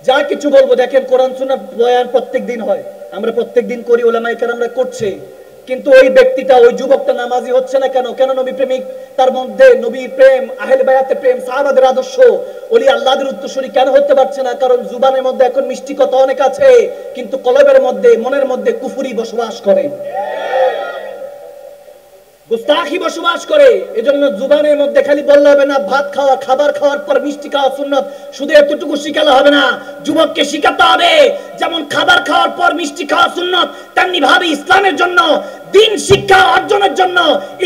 যা কিছু বলবো, দেখেন কোরআন সুন্নাহ বয়ান প্রত্যেকদিন হয়, আমরা প্রত্যেকদিন করি, ওলামায়ে কেরামরা করছে, কিন্তু ওই ব্যক্তিটা, ওই যুবকটা নামাজি হচ্ছে না কেন? কেন? নবী প্রেমিক, তার মধ্যে নবীর প্রেম, আহলে বায়াতের প্রেম, সাহাবাদের আদর্শ, ওলি আল্লাহদের উত্তরসূরি কেন হতে পারছে না? কারণ জুবানের মধ্যে এখন মিষ্টি কথা অনেক আছে, কিন্তু কলবের মধ্যে, মনের মধ্যে কুফরি বসবাস করে, গুস্তাখি বসবাস করে। এজন্য জুবানের মধ্যে খালি বললে হবে না ভাত খাওয়া, খাবার খাওয়ার পর মিষ্টি খাওয়া সুন্নাত, শুধু এতটুকু শিখালে হবে না, যুবককে শিখাতে হবে যেমন খাবার খাওয়ার পর মিষ্টি খাওয়া সুন্নাত, তেমনি ভাবে ইসলামের জন্য, দ্বীন শিক্ষা অর্জনের জন্য,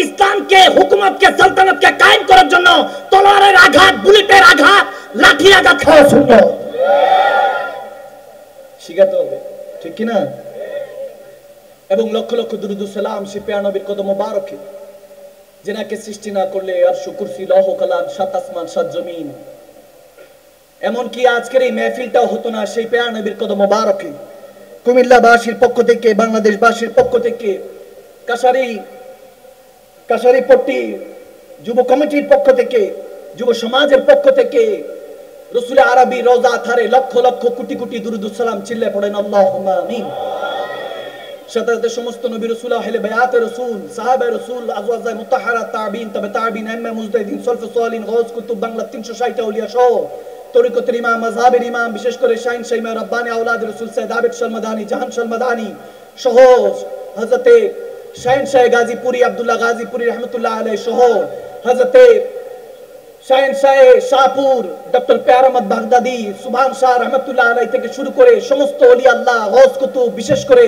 ইসলামকে, হুকুমতকে, সালতানাতকে কায়েম করার জন্য তলোয়ারের আঘাত, বুলেটের আঘাত, লাঠির আঘাত খাওয়া সুন্নাত শিখাতে হবে, ঠিক কি না? এবং লক্ষ লক্ষ দুরূদ ও সালাম সে পেয়ার নবীর কদম মোবারকে, যেনাকে সৃষ্টি না করলে আরশ, কুরসি, লৌহ কলম, সাত আসমান, সাত জমিন, এমনকি আজকের এই মেহফিলটাও হতো না সেই পেয়ার নবীর কদম মোবারকে। কুমিল্লাবাসীর পক্ষ থেকে, বাংলাদেশবাসীর পক্ষ থেকে, কাশারিপট্টি যুব কমিটির পক্ষ থেকে, যুব সমাজের পক্ষ থেকে রসুল আরবি রওজা আথারে লক্ষ লক্ষ কোটি কোটি দুরূদ ও সালাম চিল্লায়ে পড়েন আল্লাহুম্মা আমিন। সাথে সাথে সমস্ত নবী রাসূল, আহলে বায়াত রাসূল, সাহাবায়ে রাসূল, আজওয়াজে মুতাহহারা, তাবিঈন, তবে তাবিঈন, আইম্মা মুজতাহিদিন, সলফে সালিহিন, গাউস কুতুব, বাংলা 360 আউলিয়া সহ তরিকতের ইমাম, মাযহাবের ইমাম, বিশেষ করে শাহিন শাইমা রব্বানি আওলাদ রাসূল সৈয়দ আবেদ শর্মাদানি, জাহান শর্মাদানি সহ হযরতে শাহিন শাহ গাজীপুরি, আব্দুল্লাহ গাজীপুরি রাহমাতুল্লাহ আলাইহি সহ হযরতে শাহিন শাহ শাহপুর, ডক্টর পেয়ার আহমদ বাগদাদি, সুবহান শাহ রাহমাতুল্লাহ আলাইহি থেকে শুরু করে সমস্ত ওলি আল্লাহ, গাউস কুতুব, বিশেষ করে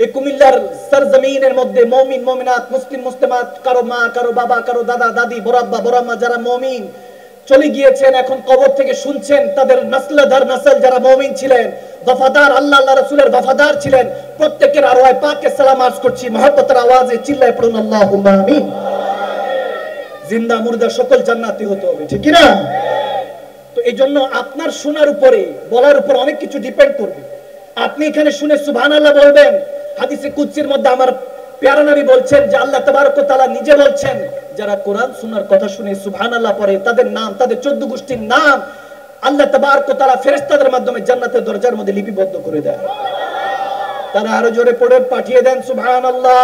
এই কুমিল্লার সরজমিনের মধ্যে মুমিন, মুমিনাত, মুসলিম, মুসলিমাত, কারো মা, কারো বাবা, কারো দাদা, দাদি, বড় আব্বা, বড় আম্মা যারা মুমিন চলে গিয়েছেন, এখন কবর থেকে শুনছেন, তাদের নসলদার নসল যারা মুমিন ছিলেন, वफादार, আল্লাহ আল্লাহ রাসূলের वफादार ছিলেন, প্রত্যেকের আরওয়ায়ে পাককে সালাম আরজ করছি মহব্বতের আওয়াজে, চিল্লায়ে পড়ুন আল্লাহুম্মা আমিন। জিন্দা মুর্দা সকল জান্নাতি হতে হবে, ঠিক কি না? তো এইজন্য আপনার শোনার উপরে, বলার উপর অনেক কিছু ডিপেন্ড করবে। আপনি এখানে শুনে সুবহানাল্লাহ বলবেন, হাদিসে কুদসির মধ্যে আমার প্যারা নবী বলছেন যে আল্লাহ তাবারক ওয়া তাআলা নিজে বলছেন, যারা কোরআন সুন্নাহর কথা শুনে সুবহানাল্লাহ পড়ে, তাদের নাম, তাদের 14 গোষ্ঠীর নাম আল্লাহ তাবারক ওয়া তাআলা ফেরেশতাদের মাধ্যমে জান্নাতের দরজার মধ্যে লিপিবদ্ধ করে দেয়। তারা আরো জোরে পড়ে পাঠিয়ে দেন সুবহানাল্লাহ।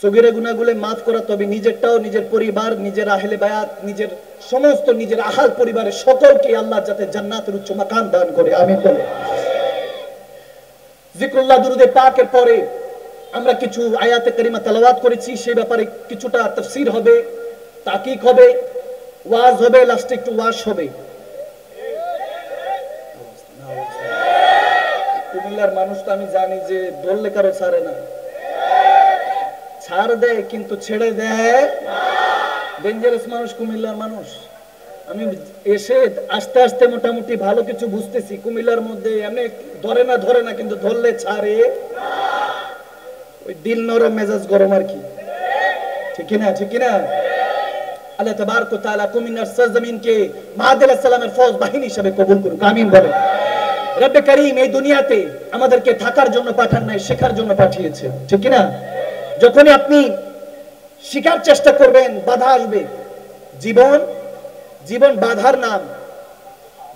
সগীরা গুনাহগুলো মাফ করা, তবে নিজেরটাও, নিজের পরিবার, নিজের আহলে বায়াত, নিজের সমস্ত, নিজের আহাল পরিবারের সকলকে আল্লাহ যাতে জান্নাতের উচ্চ মাকাম দান করে, আমিন বলে। জিকরুল্লাহ দুরুদে পাকের পরে আমরা কিছু আয়াতে কারিমা তেলাওয়াত করেছি, সেই ব্যাপারে কিছুটা তাফসীর হবে, তাকিক হবে, ওয়াজ হবে, লাস্টে একটু ওয়াজ হবে। কুমিল্লার মানুষ তো আমি জানি যে ধরলে কারো ছাড়ে না, ছাড় দেয় কিন্তু ছেড়ে দেয় না। ডেঞ্জারাস মানুষ কুমিল্লার মানুষ। আমি এসে আস্তে আস্তে মোটামুটি ভালো কিছু বুঝতেছি। কুমিল্লার মধ্যে অনেক ধরে না কিন্তু ধরলে ছাড়ে না, ওই দিল নরম মেজাজ গরম আর কি, ঠিক না? ঠিক না? আল্লাহ তাবারক ওয়া তাআলা কুমিল্লার সরজমিনকে মাহাদি আলাইহিস সালামের ফৌজ বাহিনী হিসেবে কবুল করুক, আমিন বলে। রব্বে কারীম এই দুনিয়াতে আমাদেরকে থাকার জন্য পাঠান নাই, শেখার জন্য পাঠিয়েছে, ঠিক না? যখনই আপনি শিখার চেষ্টা করবেন, বাধা আসবে। জীবন বাধার নাম।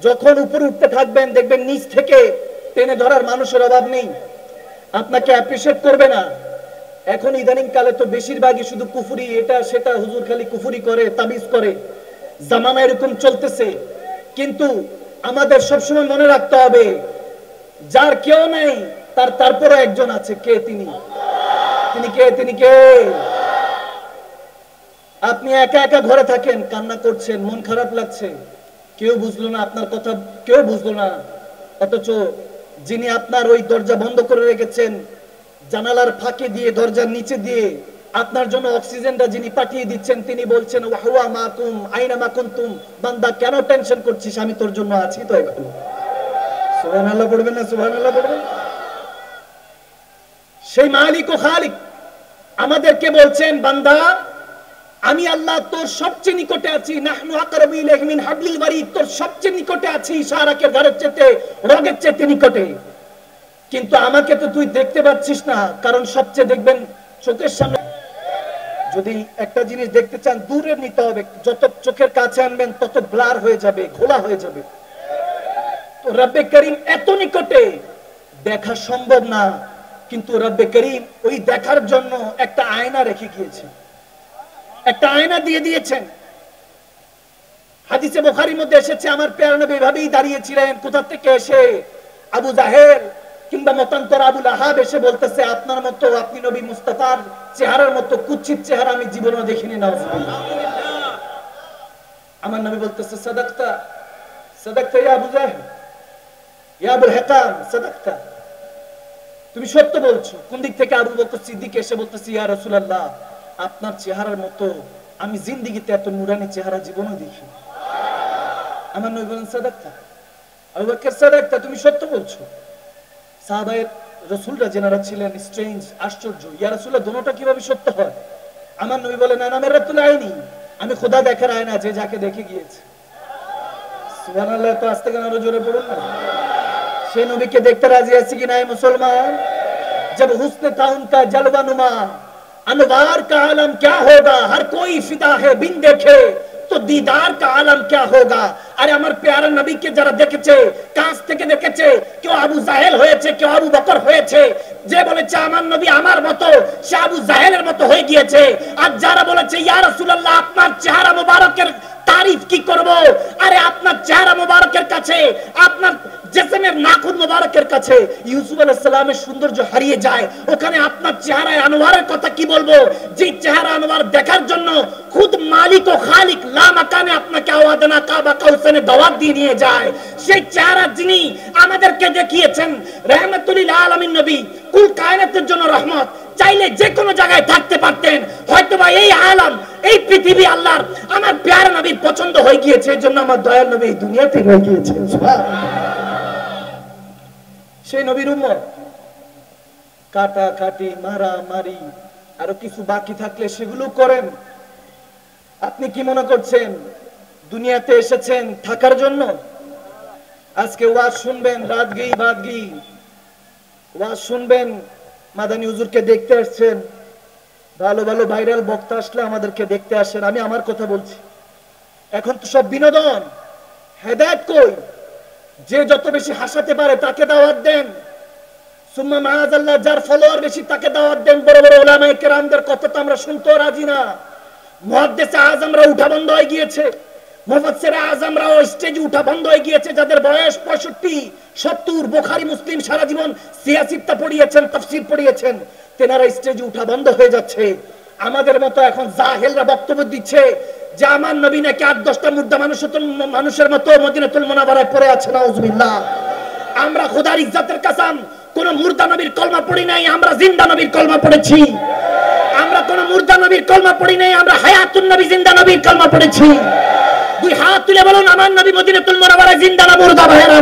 যখন উপরে উঠতে থাকবেন, দেখবেন নিচ থেকে টেনে ধরার মানুষের অভাব নেই, আপনাকে অ্যাপ্রিশিয়েট করবে না। এখন ইদানিং কালে তো বেশিরভাগই শুধু কুফরি, এটা সেটা, হুজুর খালি কুফরি করে, তাবিজ করে, জামানা এরকম চলতেছে। কিন্তু আমাদের সবসময় মনে রাখতে হবে, যার কেউ নেই তারপরও একজন আছে। কে? তিনি কে? আপনি একা একা ঘরে থাকেন, কান্না করছেন, মন খারাপ লাগছে, কেউ বুঝলো না আপনার কথা, কেউ বুঝলো না। অথচ যিনি আপনার ওই দরজা বন্ধ করে রেখেছেন, জানালার ফাঁকে দিয়ে, দরজার নিচে দিয়ে আপনার জন্য অক্সিজেনটা যিনি পাঠিয়ে দিচ্ছেন, তিনি বলছেন ওয়াহুয়া মাকুম আইনামা কুনতুম, বান্দা কেন টেনশন করছিস, আমি তোর জন্য আছি তো একটু। সুবহানাল্লাহ পড়বেন না? সুবহানাল্লাহ পড়বেন। সেই মালিক ও খালিক আমাদেরকে বলছেন, বান্দা আমি আল্লাহ তোর সবচেয়ে নিকটে আছি, নাহনু আকরাবু ইলাইহি মিন হাবলিল ওয়ারিদ, তোর সবচেয়ে নিকটে আছি, ইশারাকের ধারের চেয়ে, রগের চেয়ে নিকটে। কিন্তু আমাকে তো তুই দেখতে পাচ্ছিস না, কারণ সবচেয়ে দেখবেন চোখের সামনে। যদি একটা জিনিস দেখতে চান দূরে নিতে হবে, যত চোখের কাছে আনবেন তত ব্লার হয়ে যাবে, ঘোলা হয়ে যাবে। তো রব্বে করিম এত নিকটে, দেখা সম্ভব না, কিন্তু রব্বে করিম ওই দেখার জন্য একটা আয়না রেখে গিয়েছেন, একটা আয়না দিয়ে দিয়েছেন। হাদিসে বুখারীর মধ্যে এসেছে, আমার প্যারা নবী এভাবেই দাঁড়িয়েছিলেন, কোথা থেকে এসে আবু জাহেল কিংবা মতান্তর আবু লাহাব এসে বলতেছে, আপনার মতো, আপনি নবী মুস্তাফার চেহারার মতো কুৎসিত চেহারা আমি জীবনে দেখিনি। নাউজুবিল্লাহ। আমার নবী বলতেছে, সাদাকতা সাদাকতা ইয়া আবু জাহেল, ইয়া আবুল হিকাম, সাদাকতা, তুমি সত্য বলছো। কোন দিক থেকে? আবু বকর সিদ্দিক এসে বলতেছে, ইয়া রাসূলুল্লাহ, আপনার চেহারার মতো আমি জিন্দেগিতে এত নুরানি চেহারা জীবনে দেখি। আমার নবী বলেন, সাদাকতা আবু বকর, সাদাকতা, তুমি সত্য বলছো। সাহাবায়ে রাসূলরা যারা ছিলেন স্ট্রেঞ্জ, আশ্চর্য, ইয়া রাসূলুল্লাহ দুটোটা কিভাবে সত্য হয়? আমার নবী বলেন, আনা মিরাতুল আইনি, আমি খোদা দেখার আয়না, যে যাকে দেখে গিয়েছে। সুবহানাল্লাহ। তো আস্তে করে আরো জোরে পড়ুন না। সে নবীকে দেখতে রাজি আছে কি নাই মুসলমান? जब हुस्न था उनका जलवा नुमा, अनवार का आलम क्या होगा, हर कोई फिदा है बिन देखे तो दीदार का आलम क्या होगा। अरे আমার প্যারা নবীকে যারা দেখেছে, কাছ থেকে দেখেছে, কেউ আবু জাহেল হয়েছে, কেউ আবু বকর হয়েছে, যে বলেছে আমার নবী আমার মতো, সে আবু জাহেলের মতো হয়ে গিয়েছে। আর যারা বলেছে ইয়া রাসূলুল্লাহ আপনার চেহারা মোবারকের তারিফ কি করব, আরে আপনার চেহারা মোবারকের কাছে, আপনার জিসমের নাখুন মোবারকের কাছে ইউসুফ আলাইহিস সালামের সৌন্দর্য হারিয়ে যায়, ওখানে আপনার চেহারায় আনোয়ারের কথা কি বলবো, যে চেহারা আনোয়ার দেখার জন্য খুদ মালিক ও খালিক লা মাকানে আপনাকে আওয়াদানা কাবা কাউসানে দাওয়াত দিয়ে নিয়ে যায়। সেই চেহারা যিনি আমাদেরকে দেখিয়েছেন, রাহমাতুল লিল আলামিন নবী, কুল কায়নাতের জন্য রহমত, চাইলে যে কোনো জায়গায় থাকতে পারতেন, হয়তোবা এই আলম, এই পৃথিবী আল্লাহর আমার প্যারা নবীর পছন্দ হয়ে গিয়েছে, এজন্য আমার দয়াল নবী এই দুনিয়াতে রয়ে গিয়েছে। সেই নবীর উম্মত কাটা কাটি, মারা মারি, আরো কিছু বাকি থাকলে সেগুলো করেন। আপনি কি মনে করছেন দুনিয়াতে এসেছেন থাকার জন্য? আজকে ওয়াজ শুনবেন, রাত গেই বাদ গেই ওয়াজ শুনবেন, মাদানী হুজুরকে দেখতে আসছেন, ভালো ভালো ভাইরাল বক্তা আসলে আমাদেরকে দেখতে আসেন। আমি আমার কথা বলছি, এখন তো সব বিনোদন, হেদায়েত কই? যে যত বেশি হাসাতে পারে তাকে দাওয়াত দেন, সুম্মা মাআযাল্লাহ যার ফলোয়ার বেশি তাকে দাওয়াত দেন। বড় বড় উলামায়ে কেরামদের কথা তো আমরা শুনতেও রাজি না। মুহাদ্দিসে আযমরা উঠা বন্ধ হয়ে গিয়েছে, মুফাসসিরে আযমরাও স্টেজে উঠা বন্ধ হয়ে গিয়েছে, যাদের বয়স 65 70, বুখারী মুসলিম সারা জীবন সিয়াসিত্তা পড়িয়েছেন, তাফসীর পড়িয়েছেন, তেনারা স্টেজে উঠা বন্ধ হয়ে যাচ্ছে। আমাদের মতো এখন জাহেলরা বক্তব্য দিচ্ছে যে আমার নবী নাকি 8-10টা মুর্দা মানুষের মতো মদিনাতুল মুনাওয়ারায় পড়ে আছে। নাউজুবিল্লাহ। আমরা খোদার ইজ্জতের কসম কোন মুর্দা নবীর কলমা পড়ি নাই, আমরা জিন্দা নবীর কলমা পড়েছি। আমরা কোন মুর্দা নবীর কলমা পড়ি নাই, আমরা হায়াতুন নবী জিন্দা নবীর কলমা পড়েছি। দুই হাত তুলে বলুন আমার নবী মদিনাতুল মুনাওয়ারায় জিন্দা না মুর্দা? ভাইরা,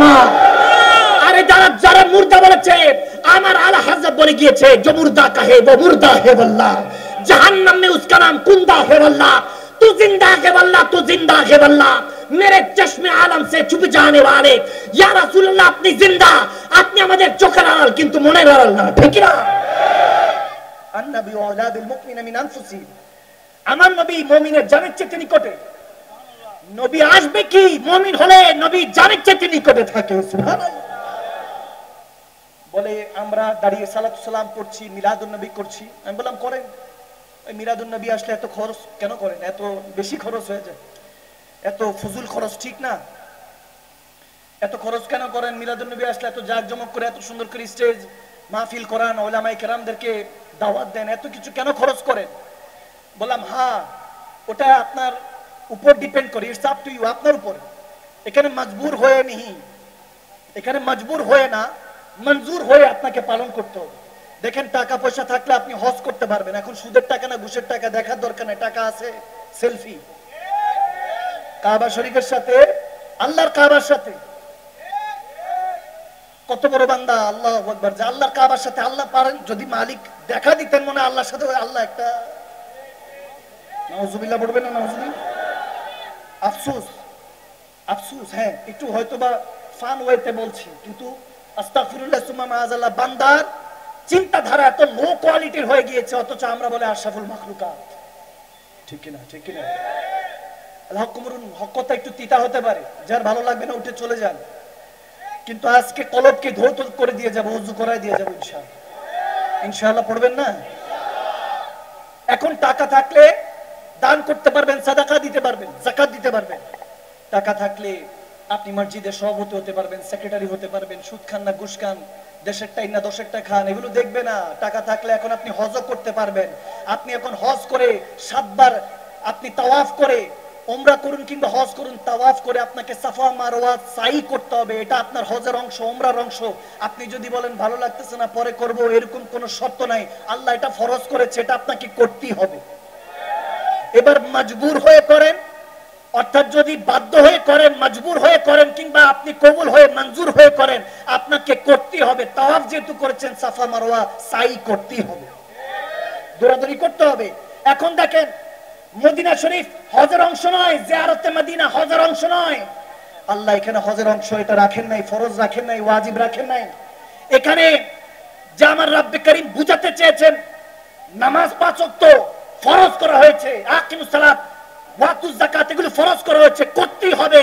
আরে যারা যারা মুর্দা বলেছে, আমার আলা হযরত বলে গিয়েছে, जो मुर्दा कहे वो मुर्दा है वल्लाह, जहन्नम में उसका नाम कुंदा है वल्लाह, तू जिंदा है वल्लाह, तू जिंदा है वल्लाह, मेरे चश्मे आलम से छुप जाने वाले या রাসূলুল্লাহ আপনি জিন্দা, আপনি আমাদের চোখের আড়াল কিন্তু মনের আড়াল না, ঠিক না? আন-নবী আওলা বিল মুমিনিনা মিন আনফুসিহিম, আমার নবী মুমিনের জানের চেয়ে নিকটে। নবী আসবে কি? মুমিন হলে নবী জানের চেয়ে নিকটে থাকে। সুবহানাল্লাহ। বলে আমরা দাঁড়িয়ে সালাতু সালাম পড়ছি, মিলাদুন নবী করছি। আমি বললাম করেন, ওই মিলাদুন নবী আসলে এত খরচ কেন করেন? এত বেশি খরচ হয়ে যায়, এত ফজুল খরচ ঠিক না, এত খরচ কেন করেন? মিলাদুন নবী আসলে এত জাঁকজমক করে, এত সুন্দর করে স্টেজ মাহফিল করান, উলামায়ে কেরামদেরকে দাওয়াত দেন, এত কিছু কেন খরচ করেন? বললাম হ্যাঁ, ওটা আপনার উপর ডিপেন্ড করে, ইটস আপ টু ইউ, আপনার উপর। এখানে মজবুর হয়ে नहीं, এখানে মজবুর হয়ে না, মঞ্জুর হয়ে আপনাকে পালন করতে হবে। দেখেন টাকা পয়সা থাকলে আপনি হজ করতে পারবেন, এখন সুদের টাকা না ঘুষের টাকা দেখার দরকার নেই, টাকা আছে, সেলফি কাবা শরীফের সাথে, আল্লাহর কাবার সাথে। কত বড় বান্দা, আল্লাহু আকবার। যে আল্লাহর কাবার সাথে আল্লাহ পারেন, যদি মালিক দেখা দিতেন মনে আল্লাহর সাথে, আল্লাহ একটা, নাউজুবিল্লাহ পড়বেন না? নাউজুবিল্লাহ। আফসোস, আফসোস, হ্যাঁ একটু হয়তোবা ফান ওয়েতে বলছি, কিন্তু আস্তাগফিরুল্লাহ সুম্মা মাআযাল্লাহ, বান্দার চিন্তাধারা এত লো কোয়ালিটির হয়ে গিয়েছে, অথচ আমরা বলে আশরাফুল মাখলুকাত। ঠিক কিনা, ঠিক কিনা? হক কথা একটু তিতা হতে পারে, যার ভালো লাগবে না উঠে চলে যান, কিন্তু আজকে কলবকে ধৌত করে দিয়ে যাবো, উজু করায় দিয়ে যাবো ইনশাআল্লাহ। ইনশাআল্লাহ পড়বেন না? এখন টাকা থাকলে দান করতে পারবেন, সাদাকা দিতে পারবেন, যাকাত দিতে পারবেন। টাকা থাকলে আপনি মসজিদের সভাপতি হতে পারবেন, সেক্রেটারি হতে পারবেন। সুদ খান না ঘুষ খান, দেশের টাই না দশের টাকা খান, এগুলো দেখবে না। টাকা থাকলে এখন আপনি হজও করতে পারবেন। আপনি এখন হজ করে 7 বার আপনি তাওয়াফ করে, উমরা করুন কিংবা হজ করুন, তাওয়াফ করে আপনাকে সাফা মারওয়া সাই করতে হবে। এটা আপনার হজের অংশ, উমরার অংশ। আপনি যদি বলেন ভালো লাগতেছে না পরে করব, এরকম কোনো শর্ত নাই। আল্লাহ এটা ফরজ করেছে, এটা আপনাকে করতেই হবে। এবার মজবুর হয়ে করেন, অর্থাৎ যদি বাধ্য হয়ে করেন, মজবুর হয়ে করেন, কিংবা আপনি কবুল হয়ে মঞ্জুর হয়ে করেন, আপনাকে করতেই হবে। তাওয়াফ যেহেতু করেছেন, সাফা মারওয়া সাই করতেই হবে, দৌড়াদৌড়ি করতে হবে। এখন দেখেন, মদিনা শরীফ হজের অংশ নয়, জিয়ারতে মদিনা হজের অংশ নয়। আল্লাহ এখানে হজের অংশ এটা রাখেন নাই, ফরজ রাখেন নাই, ওয়াজিব রাখেন নাই। এখানে যে আমার রব্বে করিম বুঝাতে চেয়েছেন, নামাজ 5 ওয়াক্ত ফরজ করা হয়েছে, আকিমুস সালাত ওয়াতুজ যাকাত এগুলো ফরজ করা হয়েছে, করতেই হবে।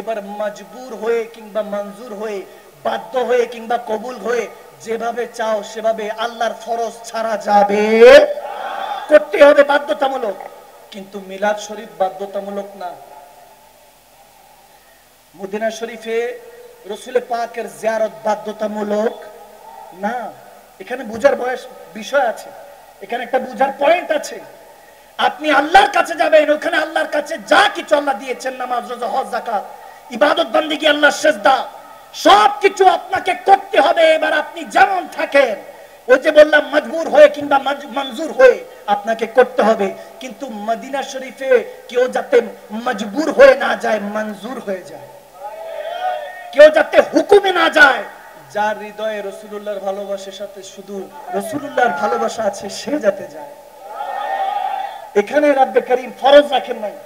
এবার মজবুর হয়ে কিংবা মঞ্জুর হয়ে, বাধ্য হয়ে কিংবা কবুল হয়ে, যেভাবে চাও সেভাবে আল্লাহর ফরজ ছাড়া যাবে, করতে হবে, বাধ্যতামূলক। কিন্তু মিলাদ শরীফ বাধ্যতামূলক না। মদিনা শরীফে রাসূল পাকের জিয়ারত বাধ্যতামূলক না। এখানে বুঝার বিষয় আছে, এখানে একটা বুঝার পয়েন্ট আছে। আপনি আল্লাহর কাছে যাবেন, ওখানে আল্লাহর কাছে যা কিছু আল্লাহ দিয়েছেন, নামাজ, রোজা, হজ, যাকাত, ইবাদত, বন্দেগী, আল্লাহর সিজদা, সবকিছু আপনাকে করতে হবে। এবার আপনি যেমন থাকেন, ওই যে বললাম মজবুর হয়ে কিংবা মঞ্জুর হয়ে আপনাকে করতে হবে। কিন্তু মদিনা শরীফে কেউ যাতে মজবুর হয়ে না যায়, মঞ্জুর হয়ে যায়। কেউ যাতে হুকুমে না যায়। যার হৃদয়ে রাসূলুল্লাহর ভালোবাসার সাথে শুধু রাসূলুল্লাহর ভালোবাসা আছে, সে যাতে যায়। এখানে রব্বে করিম ফরজ রাখেন নাই।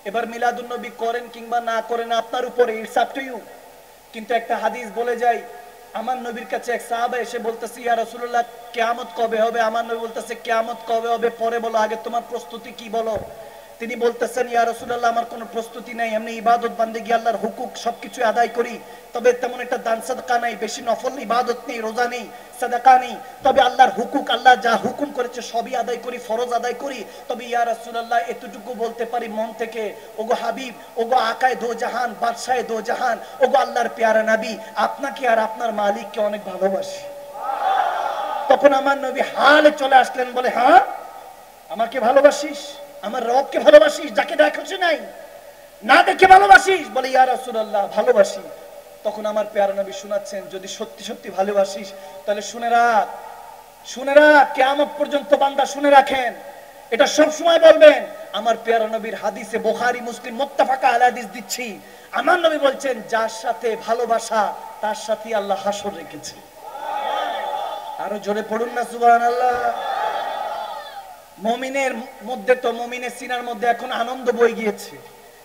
এবার মিলাদুন নবী করেন কিংবা না করেন আপনার উপরে, ইটস আপ টু ইউ। কিন্তু একটা হাদিস বলে যায়, আমার নবীর কাছে এক সাহাবা এসে বলতেছে, ইয়া রাসূলুল্লাহ কিয়ামত কবে হবে? আমার নবী বলতেছে, কিয়ামত কবে হবে পরে বলো, আগে তোমার প্রস্তুতি কি বলো। তিনি বলতেছেন, ইয়া রাসূলুল্লাহ আমার কোনো প্রস্তুতি নাই, এমনি ইবাদত বান্দেগী আল্লাহর হুকুক সবকিছু আদায় করি, তবে তেমন একটা দান সাদকা নাই, বেশি নফল ইবাদত নেই, রোজা নেই, সাদাকা নেই, তবে আল্লাহর হুকুক, আল্লাহ যা হুকুম করেছে সবই আদায় করি, ফরজ আদায় করি। তবে ইয়া রাসূলুল্লাহ এতটুকু বলতে পারি মন থেকে, ওগো হাবিব, ওগো আকায়ে দো জাহান, বাদশায়ে দো জাহান, ওগো আল্লাহর প্যারা নবী, আপনাকে আর আপনার মালিককে অনেক ভালোবাসি। তখন আমার নবী হালে চলে আসলেন, বলে, হ্যাঁ আমাকে ভালোবাসিস? আমার রবকে ভালোবাসিস, যাকে দেখছ নাই, না দেখে ভালোবাসিস? বলে, ইয়া রাসূলুল্লাহ ভালোবাসি। তখন আমার প্যারা নবী শোনাচ্ছেন, যদি সত্যি সত্যি ভালোবাসিস তাহলে শুনে রাখ, শুনে রাখ, কিয়ামত পর্যন্ত বান্দা শুনে রাখেন, এটা সব সময় বলবেন। আমার প্যারা নবীর হাদিসে, বুখারী মুসলিম মুত্তাফাকা আলাইহি হাদিস দিচ্ছি, আমার নবী বলছেন, যার সাথে ভালোবাসা তার সাথে আল্লাহ হাসর রেখেছে। আরো জোরে পড়ুন না সুবহানাল্লাহ। মুমিনের মধ্যে তো, মুমিনের সিনার মধ্যে এখন আনন্দ বই গিয়েছে,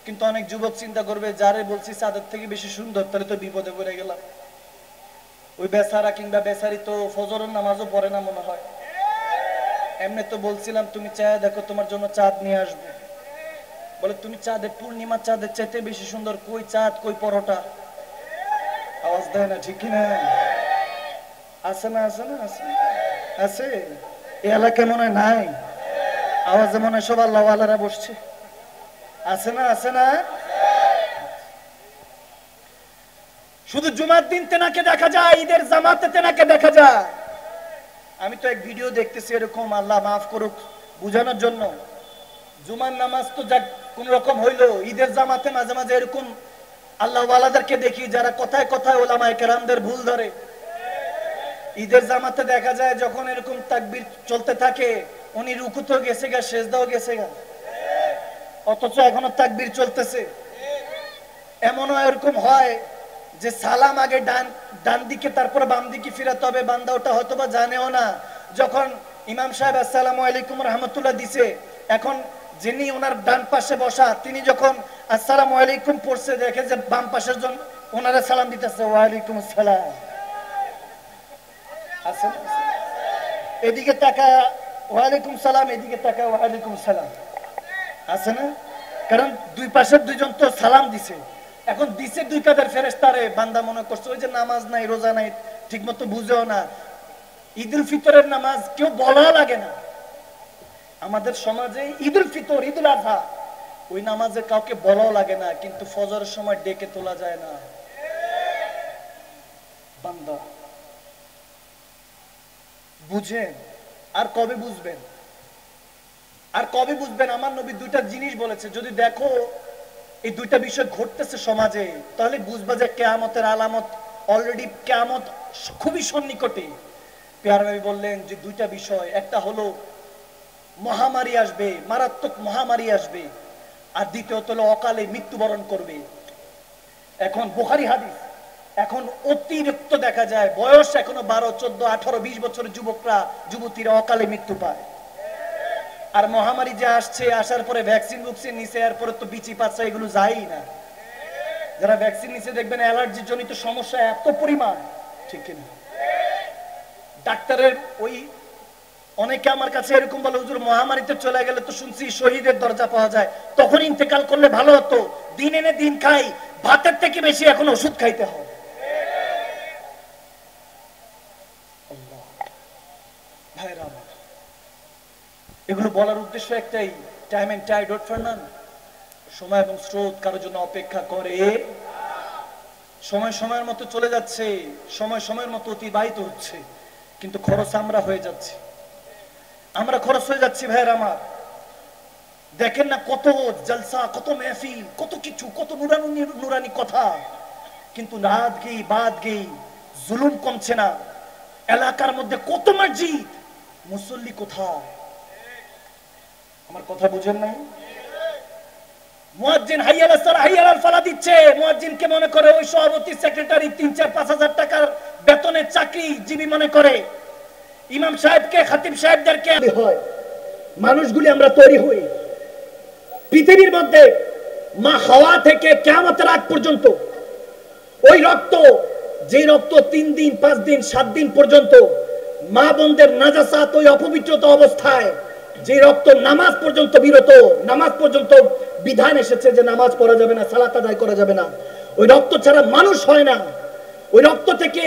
কিন্তু অনেক যুবক চিন্তা করবে, যারে বলছি চাঁদের থেকে বেশি সুন্দর, তাহলে তো বিপদে পড়ে গেলাম। ওই বেচারা কিংবা বেচারি তো ফজরের নামাজও পড়ে না মনে হয়। এমনি তো বলছিলাম তুমি চাঁদ দেখো, তোমার জন্য চাঁদ নিয়ে আসবো। বলে, তুমি চাঁদের, পূর্ণিমা চাঁদের চাইতে বেশি সুন্দর। কই চাঁদ, কই পরোটা? আওয়াজ দেয় না, ঠিক কিনা? আছে না, আছে না, আছে আছে। এই এলাকায় মনে হয় নাই, আওয়াজে মনে হয় সব আল্লাহ ওয়ালারা বসছে। আছে না, আছে না? শুধু জুমার দিন তেনাকে দেখা যায়, ঈদের জামাতে তেনাকে দেখা যায়। আমি তো এক ভিডিও দেখতেছি এরকম, আল্লাহ মাফ করুক, বুঝানোর জন্য। জুমার নামাজ তো যাক কোন রকম হইলো, ঈদের জামাতে মাঝে মাঝে এরকম আল্লাহ ওয়ালাদেরকে দেখি, যারা কথায় কথায় ওলামায়ে কেরামদের ভুল ধরে। ঈদের জামাতে দেখা যায় যখন এরকম তাকবীর চলতে থাকে, উনি রুকুতেও গেছে গা, সেজদাও গেছে গা, অথচ এখনো তাকবীর চলতেছে। এমনও এরকম হয় যে সালাম আগে ডান দিকে তারপর বাম দিকে ফিরাতে হবে, বান্দা ওটা হয়তো বা জানেও না। যখন ইমাম সাহেব আসসালামু আলাইকুম রাহমাতুল্লাহ দিছে, এখন যিনি ওনার ডান পাশে বসা, তিনি যখন আসসালামু আলাইকুম পড়ছে, দেখে যে বাম পাশের জন ওনারা সালাম দিতেছে, ওয়ালাইকুম আসসালাম। আছে এদিকে তাকা ওয়ালাইকুম সালাম, এদিকে তাকা ওয়ালাইকুম সালাম। আছে না? কারণ দুই পাশের দুইজন তো সালাম দিছে, এখন দিছে দুই কাদের ফেরেশতারে, বান্দা মনে করছে ওই যে নামাজ নাই রোজা নাই ঠিক মতো বুঝেও না, ঈদুল ফিতরের নামাজ কেউ বলা লাগে না। আমাদের সমাজে ঈদুল ফিতর, ঈদুল আজহা, ওই নামাজে কাউকে বলাও লাগে না, কিন্তু ফজরের সময় ডেকে তোলা যায় না। বান্দা বুঝেন, আর কবে বুঝবেন? আর কবে বুঝবেন? আমার নবী দুইটা জিনিস বলেছে, যদি দেখো এই দুইটা বিষয় ঘটতেছে সমাজে, তাহলে বুঝবা যে কিয়ামতের আলামত অলরেডি, কিয়ামত খুবই সন্নিকটে। পেয়ার নবী বললেন যে দুইটা বিষয়, একটা হলো মহামারী আসবে, মারাত্মক মহামারী আসবে, আর দ্বিতীয়ত হলো অকালে মৃত্যুবরণ করবে। এখন বুখারী হাদিস, এখন অতিরিক্ত দেখা যায় বয়স এখনো 12, 14, 18, 20 বছরের যুবকরা, যুবতীরা অকালে মৃত্যু পায়। আর মহামারী যে আসছে, আসার পরে ভ্যাকসিন বুকসিন নিছে, এরপরে তো বিচি পাচ্ছা এগুলো যায়ই না। যারা ভ্যাকসিন নিছে দেখবেন অ্যালার্জি জনিত সমস্যা এত পরিমাণ, ঠিক কিনা? ডাক্তারের ওই অনেকে আমার কাছে এরকম বলে, হুজুর মহামারীতে চলে গেলে তো শুনছি শহীদের দরজা পাওয়া যায়, তখন ইন্তেকাল করলে ভালো হতো। দিন এনে দিন খাই, ভাতের থেকে বেশি এখন ওষুধ খাইতে হয়। ভাইরা আমার, এগুলো বলার উদ্দেশ্য একটাই, time and tide dot for none. সময় এবং স্রোত কারোর জন্য অপেক্ষা করে, সময় সময়ের মতো চলে যাচ্ছে, সময় সময়ের মতো অতিবাহিত হচ্ছে, কিন্তু খরচ আমরা হয়ে যাচ্ছি, আমরা খরচ হয়ে যাচ্ছি। ভাইয়ের আমার, দেখেন না কত জলসা, কত মেহফিল, কত কিছু, কত নুরানি নুরানি কথা, কিন্তু রাত গেই বাদ গেই জুলুম কমছে না। এলাকার মধ্যে কত মসজিদ, মুসল্লি কোথায়? আমার কথা বুঝেন নাই? মুয়াজ্জিন হাইয়া আলাস সালাহ হাইয়া আলাল ফালাহ দিচ্ছে, মুয়াজ্জিনকে মনে করে ওই সভাপতি সেক্রেটারি 3-4-5 হাজার টাকার বেতনের চাকরিজীবী মনে করে। ইমাম সাহেবকে, খতিব সাহেবদেরকে হয়। মানুষগুলি আমরা তৈরি হই পৃথিবীর মধ্যে, মা হাওয়া থেকে কিয়ামতের আগ পর্যন্ত ওই রক্ত, যে রক্ত 3 দিন 5 দিন 7 দিন পর্যন্ত মা বোনদের নাজাসাত, ওই অপবিত্রতা অবস্থায় যে রক্ত নামাজ পর্যন্ত বিরত, নামাজ পর্যন্ত বিধান এসেছে যে নামাজ পড়া যাবে না, সালাত আদায় করা যাবে না, ওই রক্ত ছাড়া মানুষ হয় না। ওই রক্ত থেকে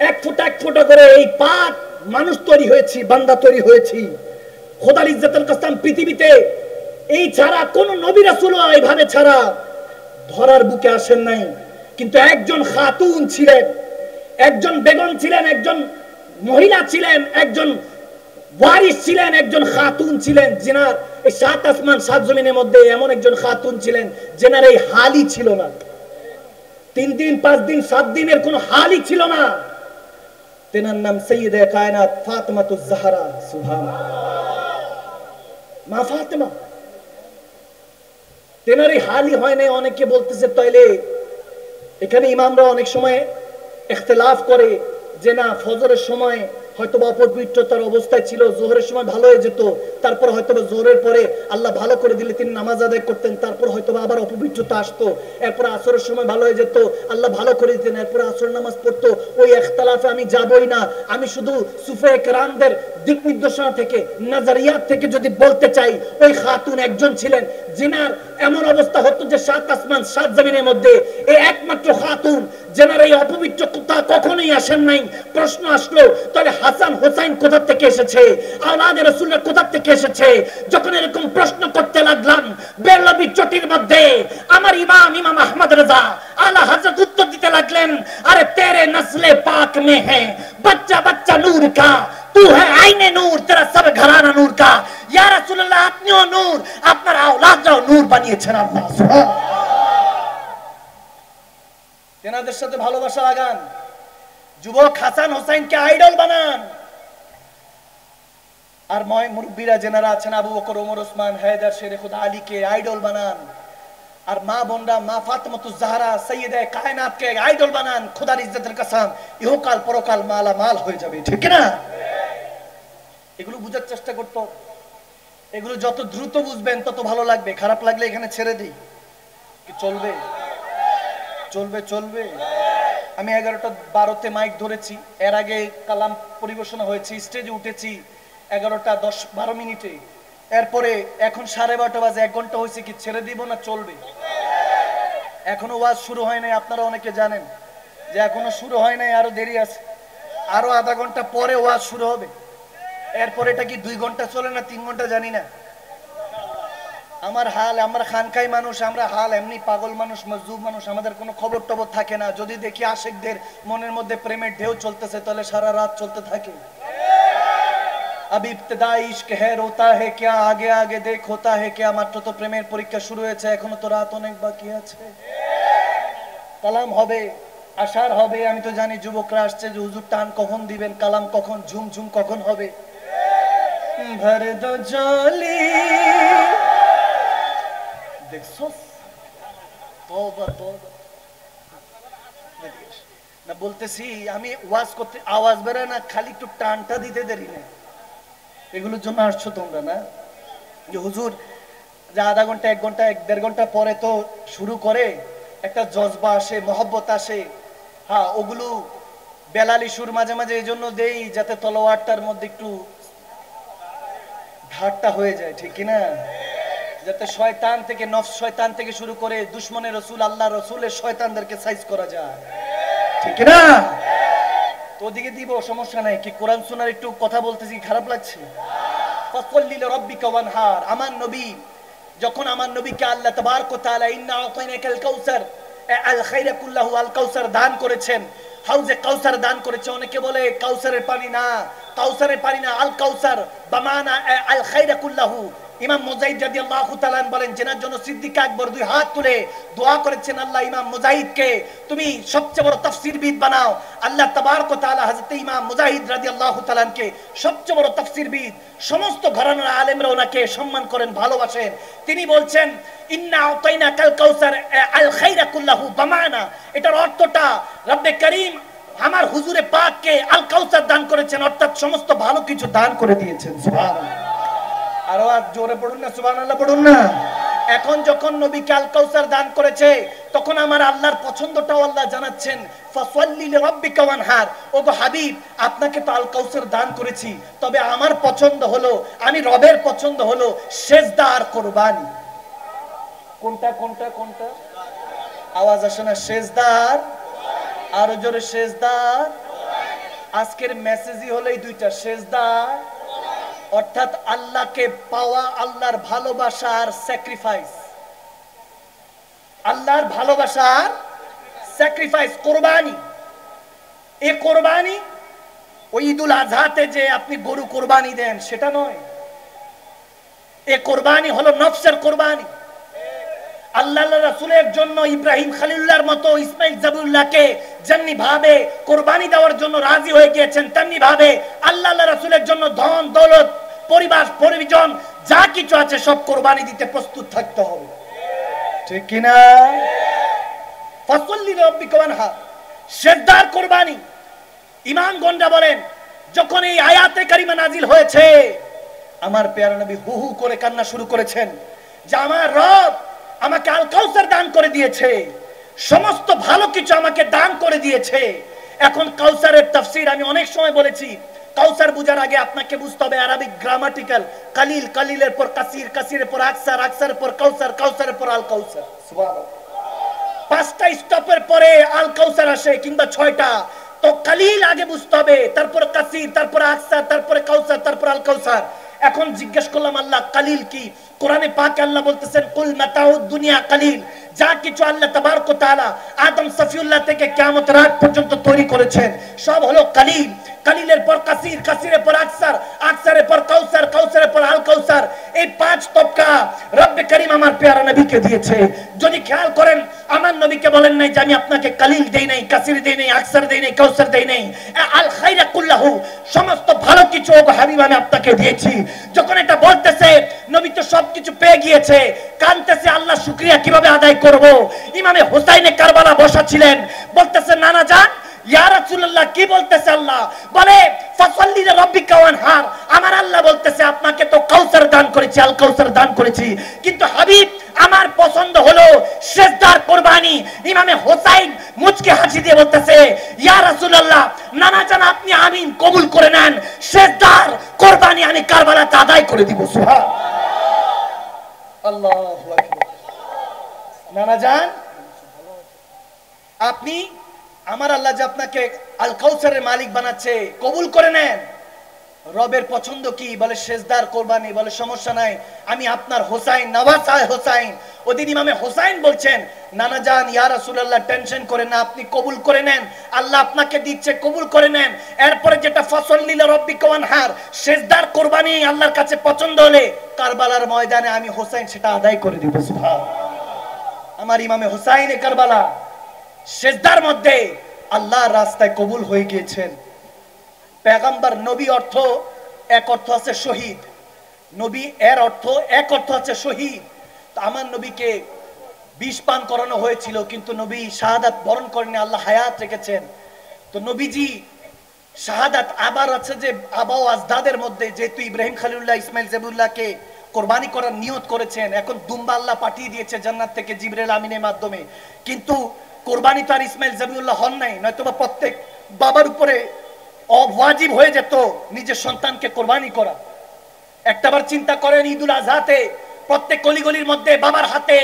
এক ফোঁটা করে এই পাক মানুষ তৈরি হয়েছি, বান্দা তৈরি হয়েছি। খোদার ইজ্জতের কসম, পৃথিবীতে এই ছাড়া কোন নবী রাসূল এইভাবে ছাড়া ধরার বুকে আসেন নাই। কিন্তু একজন খাতুন ছিলেন, একজন বেগম ছিলেন, একজন মহিলা ছিলেন, একজন ওয়ারিস ছিলেন, একজন খাতুন ছিলেন, যিনার এই 7 আসমান 7 জমিনের মধ্যে এমন একজন খাতুন ছিলেন যেনার এই হালই ছিল না। 3 দিন 5 দিন 7 দিনের কোন হালই ছিল না। তেনার নাম সাইয়্যিদে কায়নাত ফাতেমাতুজ জাহরা। সুবহানাল্লাহ, মা ফাতেমা। তেনার এই হালই হয় না। অনেকে বলতেছে তাইলে এখানে ইমামরা অনেক সময় ইখতিলাফ করে যে না, ফজরের সময় হয়তো অপবিত্রতার অবস্থায় ছিল, জোহরের সময় ভালো হয়ে যেত, তারপর হয়তো জোহরের পরে আল্লাহ ভালো করে দিলে তিনি নামাজ আদায় করতেন, তারপর হয়তো আবার অপবিত্রতা আসতো, এরপর আসরের সময় ভালো হয়ে যেত, আল্লাহ ভালো করে দিতেন, এরপর আসর নামাজ পড়তো। ওই ইখতিলাফে আমি যাবই না। আমি শুধু সুফায়ে কেরামদের দিক নির্দেশনা থেকে, নাজারিয়াত থেকে যদি বলতে চাই, ওই খাতুন একজন ছিলেন যিনার এমন অবস্থা হতো যে 7 আসমান 7 জমিনের মধ্যে এই একমাত্র খাতুন যেনার এই অপবিত্রতা কখনোই আসেন নাই। প্রশ্ন আসলো, তাহলে হাসান হোসাইন কোথা থেকে এসেছে, আওলাদে রাসূলরা কোথা থেকে এসেছে? যখন এরকম প্রশ্ন করতে লাগলাম, বেরলভী চটির মধ্যে আমার ইমাম আহমদ রাজা আলা হযরত উত্তর দিতে লাগলেন, আরে তেরে নসলে পাক মে है बच्चा बच्चा नूर का, तू है आईने नूर, तेरा सब घराना नूर का। या রাসূলুল্লাহ, আপনিও নূর, আপনার আওলাদরাও নূর বানিয়েছেন আল্লাহ। তেনাদের সাথে ভালোবাসা লাগান, যুবক হাসান হোসেনকে আইডল বানান। আর মুরব্বীরা যারা আছেন, আবু বকর, ওমর, ওসমান, হায়দার, শেরে খুদা আলীকে আইডল বানান। আর মা বোনরা মা ফাতেমাতুজ জাহরা সাইয়্যিদে কায়নাতকে আইডল বানান। খোদার ইজ্জতের কসম, ইহকাল পরকাল মালা মাল হয়ে যাবে, ঠিক না? এগুলো বুঝার চেষ্টা করতো। এগুলো যত দ্রুত বুঝবেন তত ভালো লাগবে। খারাপ লাগলে এখানে ছেড়ে দিই, কি চলবে? চলবে, চলবে। আমি 11টা 12তে মাইক ধরেছি, এর আগে কালাম পরিবেশনা হয়েছে, স্টেজে উঠেছি 11টা 10-12 মিনিটে। এরপরে এখন 12:30 বাজে, 1 ঘন্টা হয়েছে, কি ছেড়ে দিব না চলবে? এখনো ওয়াজ শুরু হয় নাই, আপনারা অনেকে জানেন যে এখনো শুরু হয় নাই, আরো দেরি আছে, আরো আধা ঘন্টা পরে ওয়াজ শুরু হবে। এরপরে এটা কি 2 ঘন্টা চলে না 3 ঘন্টা জানি না। আমার হাল, আমরা খানকাই মানুষ, আমরা হাল এমনি পাগল মানুষ, মজদুব মানুষ, আমাদের কোনো খবর টবর থাকে না। যদি দেখি আশিকদের মনের মধ্যে প্রেমের ঢেউ চলতেছে, তাহলে সারা রাত চলতে থাকে। अब इब्तिदा इश्क है रोता है क्या, आगे आगे देख होता है क्या। মাত্র তো প্রেমের পরীক্ষা শুরু হয়েছে, এখনো তো রাত অনেক বাকি আছে। কালাম হবে, আশার হবে। আমি তো জানি যুবকরা আসছে যে হুজুর টান কখন দিবেন, কালাম কখন, ঝুমঝুম কখন হবে। ভর দো ঝোলি, দেখছো তওবা তওবা না বলতেছি আমি, ওয়াজ করতে আওয়াজ বেরোয় না, খালি একটু টানটা দিতে দেরি নেই। এগুলোর জন্য আসছো তোমরা না, যে হুজুর যে আধা ঘন্টা 1 ঘন্টা 1-1.5 ঘন্টা পরে তো শুরু করে, একটা জজবা আসে, মহব্বত আসে। হ্যাঁ, ওগুলো বেলালি সুর মাঝে মাঝে এই জন্য দেই যাতে তলোয়ারটার মধ্যে একটু ধারটা হয়ে যায়, ঠিক কিনা? যাতে শয়তান থেকে, নফস শয়তান থেকে শুরু করে দুশ্মনের রসুল, আল্লাহ রসুলের শয়তানদেরকে সাইজ করা যায়, ঠিক কিনা? তো ওদিকে দিব, সমস্যা নাই। কি কোরআন শোনার একটু কথা বলতেছি, খারাপ লাগছে? ফাসাল্লি লিরাব্বিকা ওয়ানহার। আমার নবী যখন, আমার নবীকে আল্লাহ তাবারক ওয়া তাআলা ইন্না আতাইনাকাল কাউসার, আল খায়রা কুল্লাহু, আল কাউসার দান করেছেন, হাউজে কাউসার দান করেছে। অনেকে বলে কাউসারের পানি না, কাউসারের পানি না, আল কাউসার বামানা আল খায়রা কুল্লাহু। ইমাম মুজাহিদ রাদিয়াল্লাহু তাআলা বলেন, যেনার জন্য সিদ্দিক আকবর 2 হাত তুলে দোয়া করেছেন, আল্লাহ ইমাম মুজাহিদকে তুমি সবচেয়ে বড় তাফসীরবিদ বানাও। আল্লাহ তাবারক ওয়া তাআলা হযরত ইমাম মুজাহিদ রাদিয়াল্লাহু তাআলাকে সবচেয়ে বড় তাফসীরবিদ, সমস্ত ঘরানার আলেমরা ওনাকে সম্মান করেন, ভালোবাসেন। তিনি বলছেন ইন্না আতাইনাকাল কাউসার আল খায়রা কুল্লাহু বামানা। এটার অর্থটা রব্বে করিম আমার হুজুরে পাককে আল কাউসার দান করেছেন, অর্থাৎ সমস্ত ভালো কিছু দান করে দিয়েছেন। সুবহানাল্লাহ। আরো জোরে পড়ুন না, সুবহানাল্লাহ পড়ুন না। এখন যখন নবীকে আল কাউসার দান করেছে, তখন আমার আল্লাহর পছন্দটাও আল্লাহ জানাচ্ছেন, ফাসাল্লি লিরাব্বিকা ওয়ানহার। ওগো হাবিব, আপনাকে তো আল কাউসার দান করেছি, তবে আমার পছন্দ হলো, আমি রবের পছন্দ হলো সেজদা আর কুরবানি। কোনটা কোনটা কোনটা? আওয়াজ আসে না? সেজদা আর জোরে, সেজদা। আজকের মেসেজই হলো এই দুইটা, সেজদা, অর্থাৎ আল্লাহকে পাওয়া, আল্লাহর ভালোবাসার স্যাক্রিফাইস, আল্লাহর ভালোবাসার স্যাক্রিফাইস, কোরবানি। এই কোরবানি ওই ঈদুল আজহাতে যে আপনি গরু কোরবানি দেন সেটা নয়। এই কোরবানি হলো নফসের কোরবানি। আল্লাহর রাসূলের জন্য ইব্রাহিম খলিলুল্লাহর মতো ইসমাইল জাবিউল্লাহকে যেমনি ভাবে কোরবানি দেওয়ার জন্য রাজি হয়ে গিয়েছেন, তেমনি ভাবে আল্লাহর রাসূলের জন্য ধন দৌলত, পরিবার পরিজন যা কিছু আছে সব কোরবানি দিতে প্রস্তুত থাকতে হবে, ঠিক কি না? ফাসাল্লি লিরাব্বিকা ওয়ানহার, সেজদার কোরবানি। ইমামগণরা বলেন, যখন এই আয়াতে কারিমা নাজিল হয়েছে, আমার প্যারা নবী হু হু করে কান্না শুরু করেছেন যে আমার রব আমাকে আল কাউসার দান করে দিয়েছে, সমস্ত ভালো কিছু আমাকে দান করে দিয়েছে। এখন কাউসারের তাফসীর আমি অনেক সময় বলেছি, কাউসার বুঝার আগে আপনাকে বুঝতে হবে আরবিক গ্রামাটিক্যাল। কালিল, কালিলের পর কাসির, কাসিরের পর আকসার, আকসারের পর কাউসার, কাউসারের পর আল কাউসার। সুবহানাল্লাহ। 5টা স্টপের পরে আল কাউসার আসে, কিংবা 6টা। তো কালিল আগে বুঝতে হবে, তারপর কাসির, তারপর আকসার, তারপরে কাউসার, তারপর আল কাউসার। এখন জিজ্ঞেস করলাম আল্লাহ কালিল কি? কোরআনে পাকে আল্লাহ বলতেছেন কুল মাতাউদ দুনিয়া কালিল। যা কিছু আল্লাহ তাবারক ওয়া তাআলা আদম সফিউল্লাহ থেকে কিয়ামতের রাত পর্যন্ত তৈরি করেছেন সব হলো কালিল। কালিলের পর কাসির, কাসিরের পর আকসার, আকসারের পর কাউসার, কাউসারের পর আল কাউসার। এই 5 তবকা রব্বে করিম আমার প্যারা নবীকে দিয়েছে। যদি খেয়াল করেন, আমার নবীকে বলেন নাই যে আমি আপনাকে কালিল দেই নাই, কাসির দেই নাই, আকসার দেই নাই, কাউসার দেই নাই, আল খায়রা কুল্লাহু, সমস্ত ভালো কিছু ওগো হাবিব আমি আপনাকে দিয়েছি। যখন এটা বলতেছে, নবী তো সবকিছু পেয়ে গিয়েছে, কানতেছে আল্লাহ শুকরিয়া কিভাবে আদায় করব। ইমামে হুসাইনে কারবালা বসা ছিলেন, বলতেছে নানা জান ইয়া রাসূলুল্লাহ, কি বলতেছে আল্লাহ? বলে ফাসাল্লি লিরাব্বিকা ওয়ানহার। আমার আল্লাহ বলতেছে আপনাকে তো কাউসার দান করেছি, আল কাউসার দান করেছি, কিন্তু হাবিব আমার পছন্দ হলো সেজদার কুরবানি। ইমামে হুসাইন মুচকি হাসি দিয়ে বলতেছে ইয়া রাসূলুল্লাহ, নানা জান আপনি আমিন কবুল করে নেন, সেজদার কুরবানি আমি কারবালাতে আদায় করে দিব। সুবহানাল্লাহ। আল্লাহু আকবার। নানা জান, আপনি আমার আল্লাহ যে আপনাকে আল কাউসারের মালিক বানাচ্ছে, কবুল করে নেন। রবের পছন্দ কি? বলে সেজদার কোরবানি। বলে সমস্যা নাই, আমি আপনার হোসাইন, নওয়াজ হোসাইন। ওদিন ইমামে হোসাইন বলছেন, নানা জান ইয়া রাসূলুল্লাহ টেনশন করেন না, আপনি কবুল করে নেন, আল্লাহ আপনাকে দিচ্ছে, কবুল করে নেন। এরপরে যেটা ফাসল্লি লিরাব্বিকা ওয়ানহার, সেজদার কোরবানি আল্লাহর কাছে পছন্দ হলে কারবালার ময়দানে আমি হোসাইন সেটা আদায় করে দিব। সুবহান। আমার ইমামে হোসাইনে কারবালা সেজদার মধ্যে আল্লাহর রাস্তায় কবুল হয়ে গিয়েছেন। পেগম্বর নবী অর্থ এক অর্থ আছে শহীদ, নবী এর অর্থ এক অর্থ আছে শহীদ। তো আমার নবীকে বিষ পান করানো হয়েছিল, কিন্তু নবী শাহাদাত বরণ করেনি, আল্লাহ হায়াত রেখেছেন। তো নবীজি শাহাদাত আবার আছে যে আবাও আজদাদের মধ্যে, যেহেতু ইব্রাহিম খলিলুল্লাহ ইসমাইল জেবুল্লাহকে কোরবানি করার নিয়ত করেছেন, এখন দুম্বা আল্লাহ পাঠিয়ে দিয়েছে জান্নাত থেকে জিবরাইল আমিনের মাধ্যমে। কিন্তু কোরবানি তো আর ইসমাইল জেবুল্লাহ হন নাই, নয়তোবা প্রত্যেক বাবার উপরে ওয়াজিব হয়ে যেত নিজের সন্তানকে কোরবানি করা। একটাবার চিন্তা করেন, ঈদুল আজহাতে প্রত্যেক গলিগলির মধ্যে বাবার হাতে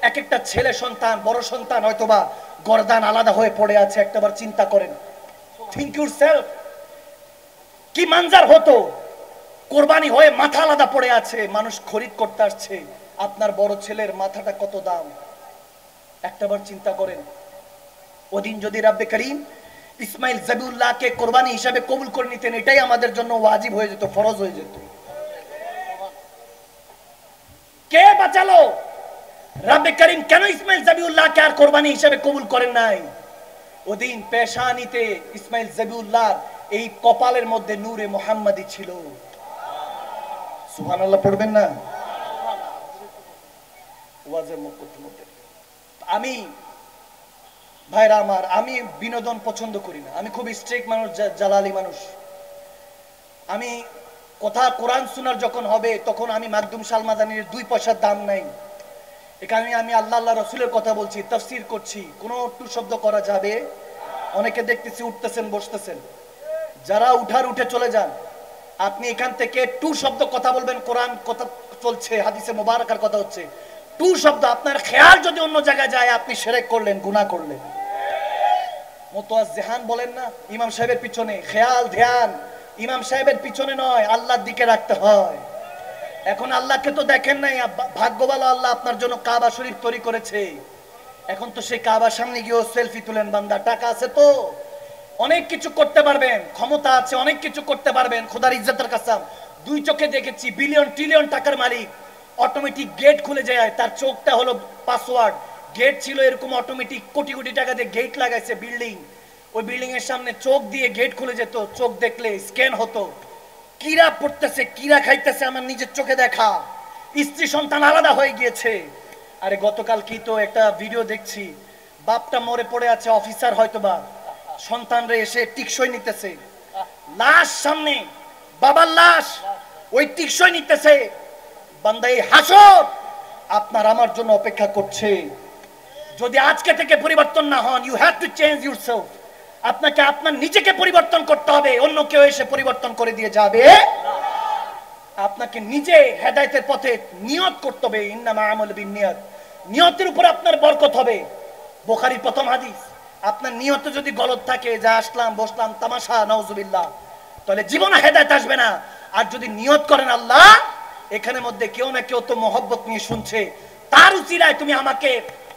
এক একটা ছেলে সন্তান, বড় সন্তান হয়তোবা গর্দান আলাদা হয়ে পড়ে আছে। একটাবার চিন্তা করেন, থিংক ইউরসেলফ, কি মানজার হতো। কোরবানি হয়ে মাথা আলাদা পড়ে আছে, মানুষ খরিদ করতে আসছে, আপনার বড় ছেলের মাথাটা কত দাম। একটাবার চিন্তা করেন, ওদিন যদি রাব্বে করিম ইসমাইল জবিউল্লাহকে কোরবানি হিসাবে কবুল করে নিতেন, এটাই আমাদের জন্য ওয়াজিব হয়ে যেত, ফরজ হয়ে যেত। কে বাঁচালো? রাব্বে করিম কেন ইসমাইল জবিউল্লাহকে আর কোরবানি হিসাবে কবুল করেন নাই? ওদিন পেশানিতে ইসমাইল জবিউল্লাহ এই কপালের মধ্যে নূরে মুহাম্মাদি ছিল। সুবহানাল্লাহ পড়বেন না? ওয়াজের মধ্যে আমি ভাইরা আমার, আমি বিনোদন পছন্দ করি না, আমি খুব স্ট্রিক্ট মানুষ, জালালি মানুষ। আমি কথা কোরআন শোনার যখন হবে তখন আমি মাকদুম সালমাদানির 2 পয়সার দাম নাই। এখানে আমি আল্লাহ আল্লাহ রসুলের কথা বলছি, তাফসীর করছি, কোনো টু শব্দ করা যাবে? অনেকে দেখতেছি উঠতেছেন বসতেছেন, যারা উঠে চলে যান। আপনি এখান থেকে টু শব্দ কথা বলবেন, কোরআন কথা চলছে, হাদিসে মুবারাকার কথা হচ্ছে, টু শব্দ আপনার খেয়াল যদি অন্য জায়গায় যায়, আপনি শিরক করলেন, গুনাহ করলেন। মুতাওয়াজ্জিহান বলেন না ইমাম সাহেবের পিছনে, খেয়াল ধ্যান ইমাম সাহেবের পিছনে নয়, আল্লাহর দিকে রাখতে হয়। এখন আল্লাহকে তো দেখেন নাই, ভাগ্য ভালো আল্লাহ আপনার জন্য কাবা শরীফ তৈরি করেছে। এখন তো সেই কাবার সামনে গিয়ে সেলফি তুলেন, বান্দা টাকা আছে তো অনেক কিছু করতে পারবেন, ক্ষমতা আছে, অনেক কিছু করতে পারবেন। খোদার ইজ্জতের কাসম, 2 চোখে দেখেছি বিলিয়ন ট্রিলিয়ন টাকার মালিক, অটোমেটিক গেট খুলে যায়, তার চোখটা হলো পাসওয়ার্ড। গেট ছিল এরকম অটোমেটিক, কোটি কোটি টাকা দিয়ে গেট লাগাইছে বিল্ডিং, ওই বিল্ডিং এর সামনে চোখ দিয়ে গেট খুলে যেত, চোখ দেখলে স্ক্যান হতো। কিরা পড়তেছে, কিরা খাইতেছে আমার নিজের চোখে দেখা। স্ত্রী সন্তান আলাদা হয়ে গিয়েছে। আরে গতকাল কি তো একটা ভিডিও দেখছি, বাপটা মরে পড়ে আছে, অফিসার হয়তোবা, সন্তানরা এসে টিকসই নিতেছে, লাশ সামনে, বাবার লাশ, ওই টিকসই নিতেছে। বান্দা এই হাসর আপনার আমার জন্য অপেক্ষা করছে। যদি আজকে থেকে পরিবর্তন না হন, you have to change yourself. আপনাকে আপনার নিজেকে পরিবর্তন করতে হবে, অন্য কেউ এসে পরিবর্তন করে দিয়ে যাবে। আপনাকে নিজে হেদায়েতের পথে নিয়ত করতে হবে, ইন্নামা আমালু বিন্নিয়াত, নিয়তের উপর আপনার বরকত হবে। বুখারীর প্রথম হাদিস, আপনার নিয়ত যদি গলত থাকে, যা আসলাম বসলাম তামাশা, নাউজুবিল্লাহ, তাহলে জীবনে হেদায়েত আসবে না। আর যদি নিয়ত করেন আল্লাহ, এখানে মধ্যে কেউ না কেউ তো মহব্বত নিয়ে শুনছে, তার উসিলায় তুমি আমাকে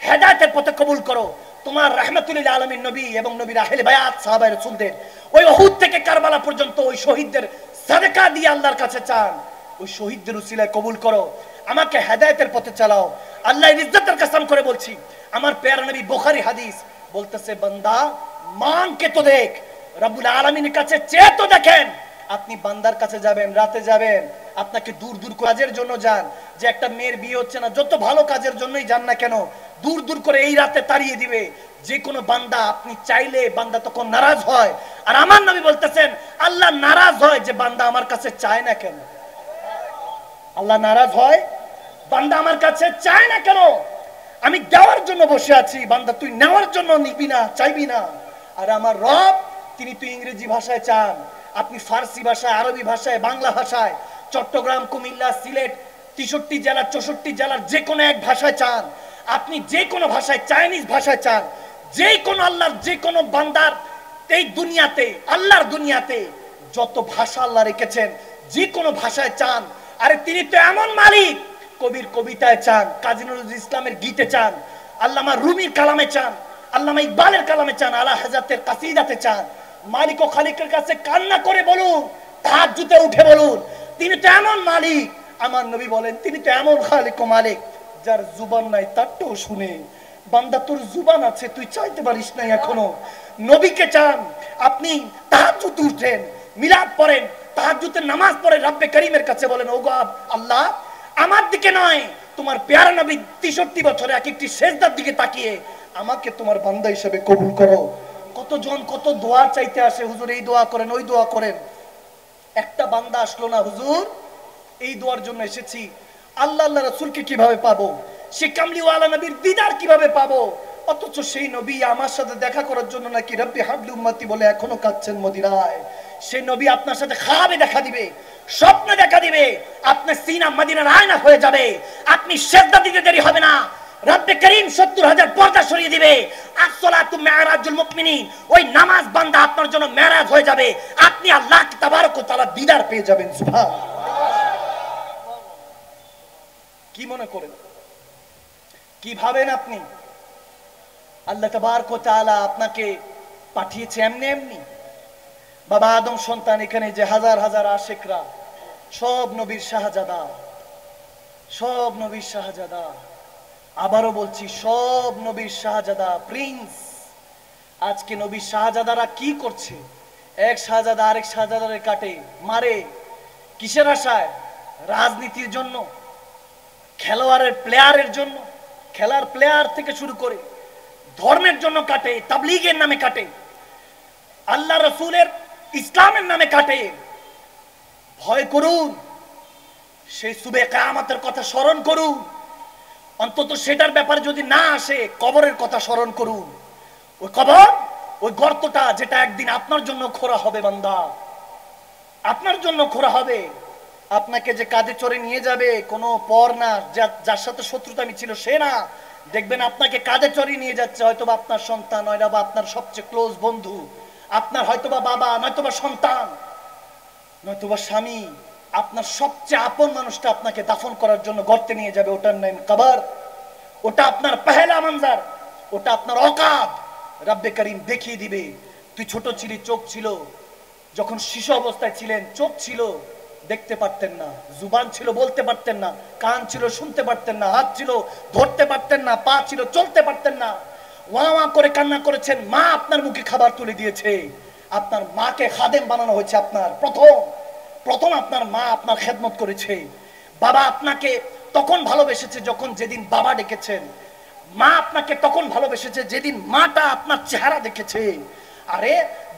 হেদায়েতের পথে কবুল করো। তোমার রাহমাতুল লিল আলামিন নবী এবং নবীর আহলে বায়াত সাহাবায়ে রাসূলদের ওই উহুদ থেকে কারবালা পর্যন্ত ওই শহীদদের সাদকা দিয়ে আল্লাহর কাছে চান, ওই শহীদদের উসিলায় কবুল করো, আমাকে হেদায়েতের পথে চালাও। আল্লাহর ইজ্জতের কসম করে বলছি, আমার প্যারা নবী বুখারী হাদিস বলতেছে, বান্দা মানকে তো দেখ, রব্বুল আলামিনের কাছে চেয়ে তো দেখেন। আপনি বান্দার কাছে যাবেন, রাতে যাবেন, আপনাকে দূর দূর কাজের জন্য যান, যে একটা মেয়ের বিয়ে হচ্ছে না, যত ভালো কাজের জন্যই যান না কেন, দূর দূর করে এই রাতে তাড়িয়ে দিবে যে কোনো বান্দা। আপনি চাইলে বান্দা তখন নারাজ হয়, আর আমার নবী বলতেছেন আল্লাহ নারাজ হয় যে বান্দা আমার কাছে চায় না কেন। আল্লাহ নারাজ হয়, বান্দা আমার কাছে চায় না কেন। আমি দেওয়ার জন্য বসে আছি, বান্দা তুই নেওয়ার জন্য নিবি না, চাইবি না। আর আমার রব, তিনি তো ইংরেজি ভাষায় চান, আপনি ফার্সি ভাষায়, আরবি ভাষায়, বাংলা ভাষায়, চট্টগ্রাম, কুমিল্লা, সিলেট, 63 জেলার 64 জেলার যে কোনো এক ভাষায় চান, আপনি যে কোনো ভাষায়, চাইনিজ ভাষায় চান, যে কোনো আল্লাহর যে কোনো বান্দার এই দুনিয়াতে, আল্লাহর দুনিয়াতে যত ভাষা আল্লাহ রেখেছেন, যে কোনো ভাষায় চান। আরে তিনি তো এমন মালিক, কবির কবিতায় চান, কাজী নজরুল ইসলামের গীতে চান, আল্লামা রুমির কালামে চান, আল্লামা ইকবালের কালামে চান, আলা হাজাতের কাসিদাতে চান। মালিক ও খালিকের কাছে কান্না করে বলুন, তাহাজ্জুদে উঠে বলুন, তিনি তো এমন মালিক। আমার নবী বলেন, তিনি তো এমন খালিক ও মালিক যার জুবান নাই তারটাও শুনে। বান্দা তোর জুবান আছে, তুই চাইতে পারিস নাই এখনো। নবীকে চান, আপনি তাহাজ্জুদে উঠেন, মিলাদ পড়েন, তাহাজ্জুদের নামাজ পড়ে রব্বে করিমের কাছে বলেন, ওগো আল্লাহ, আমার দিকে নয়, তোমার প্যারা নবী 63 বছরে এক একটি সেজদার দিকে তাকিয়ে আমাকে তোমার বান্দা হিসেবে কবুল করো। কতজন কত দোয়া চাইতে আসে, হুজুর এই দোয়া করেন, ওই দোয়া করেন। একটা বান্দা আসলো না, হুজুর এই দোয়ার জন্য এসেছি, আল্লাহ আল্লাহ রাসূলকে কিভাবে পাবো, সে কামলিওয়ালা নবীর দিদার কিভাবে পাবো, অথচ সেই নবী আমার সাথে দেখা করার জন্য নাকি রব্বি হাবলি উম্মতি বলে এখনো কাঁদছেন মদিনায়। সেই নবী আপনার সাথে খাবে দেখা দিবে, স্বপ্নে দেখা দিবে, আপনার সিনা মদিনার আয়না হয়ে যাবে, আপনি সিজদা দিতে দেরি হবে না, রব্বে করিম ৭০,০০০ পর্দা সরিয়ে দিবে। আসসালাতু মিরাজুল মুমিনিন, ওই নামাজ বান্দা আপনার জন্য মেরাজ হয়ে যাবে, আপনি আল্লাহ তাবারক ওয়া তাআলা দিদার পেয়ে যাবেন। সুবহানাল্লাহ। কি মনে করেন, কি ভাবেন আপনি? আল্লাহ তাবারক ওয়া তাআলা আপনাকে পাঠিয়েছে এমনি এমনি? বাবা আদম সন্তান, এখানে যে হাজার হাজার আশিকরা, সব নবীর শাহজাদা, সব নবীর শাহজাদা। আবারও বলছি, সব নবীর শাহজাদা, প্রিন্স। আজকে নবীর শাহজাদারা কি করছে? এক শাহজাদা আরেক শাহজাদারে কাটে, মারে। কিসের আশায়? রাজনীতির জন্য, খেলোয়াড়ের প্লেয়ারের জন্য, খেলার প্লেয়ার থেকে শুরু করে ধর্মের জন্য কাটে, তাবলীগের নামে কাটে, আল্লাহ রাসূলের ইসলামের নামে কাটে। ভয় করুন, সেই সুবে কিয়ামতের কথা স্মরণ করুন, অন্তত সেটার ব্যাপারে যদি না আসে কবরের কথা স্মরণ করুন। ওই কবর, ওই গর্তটা যেটা একদিন আপনার জন্য খোঁড়া হবে বান্দা, আপনার জন্য খোঁড়া হবে। আপনাকে যে কাঁধে চড়ে নিয়ে যাবে কোনো পর না, যার সাথে শত্রুতা ছিল সে না, দেখবেন আপনাকে কাঁধে চড়ে নিয়ে যাচ্ছে হয়তোবা আপনার সন্তান, হয়তোবা আপনার সবচেয়ে ক্লোজ বন্ধু, আপনার হয়তোবা বাবা, নয়তোবা সন্তান, নয়তোবা স্বামী, আপনার সবচেয়ে আপন মানুষটা আপনাকে দাফন করার জন্য গর্তে নিয়ে যাবে। ওটার নাম কবর। ওটা আপনার পহেলা মঞ্জার, ওটা আপনার অকাত। রব্বে করিম দেখিয়ে দিবে, তুই ছোট ছিলি, চোখ ছিল, যখন শিশু অবস্থায় ছিলেন চোখ ছিল, দেখতে পারতেন না, জুবান ছিল, বলতে পারতেন না, কান ছিল, শুনতে পারতেন না, হাত ছিল, ধরতে পারতেন না, পা ছিল, চলতে পারতেন না, ওয়া ওয়া করে কান্না করেছেন, মা আপনার মুখে খাবার তুলে দিয়েছে, আপনার মাকে খাদেম বানানো হয়েছে। আপনার প্রথম আপনার মা আপনার খেদমত করেছে। বাবা আপনাকে তখন ভালোবেসেছে যখন, যেদিন বাবা ডেকেছেন। মা আপনাকে তখন ভালোবেসেছে যেদিন মাটা আপনার চেহারা দেখেছে। আরে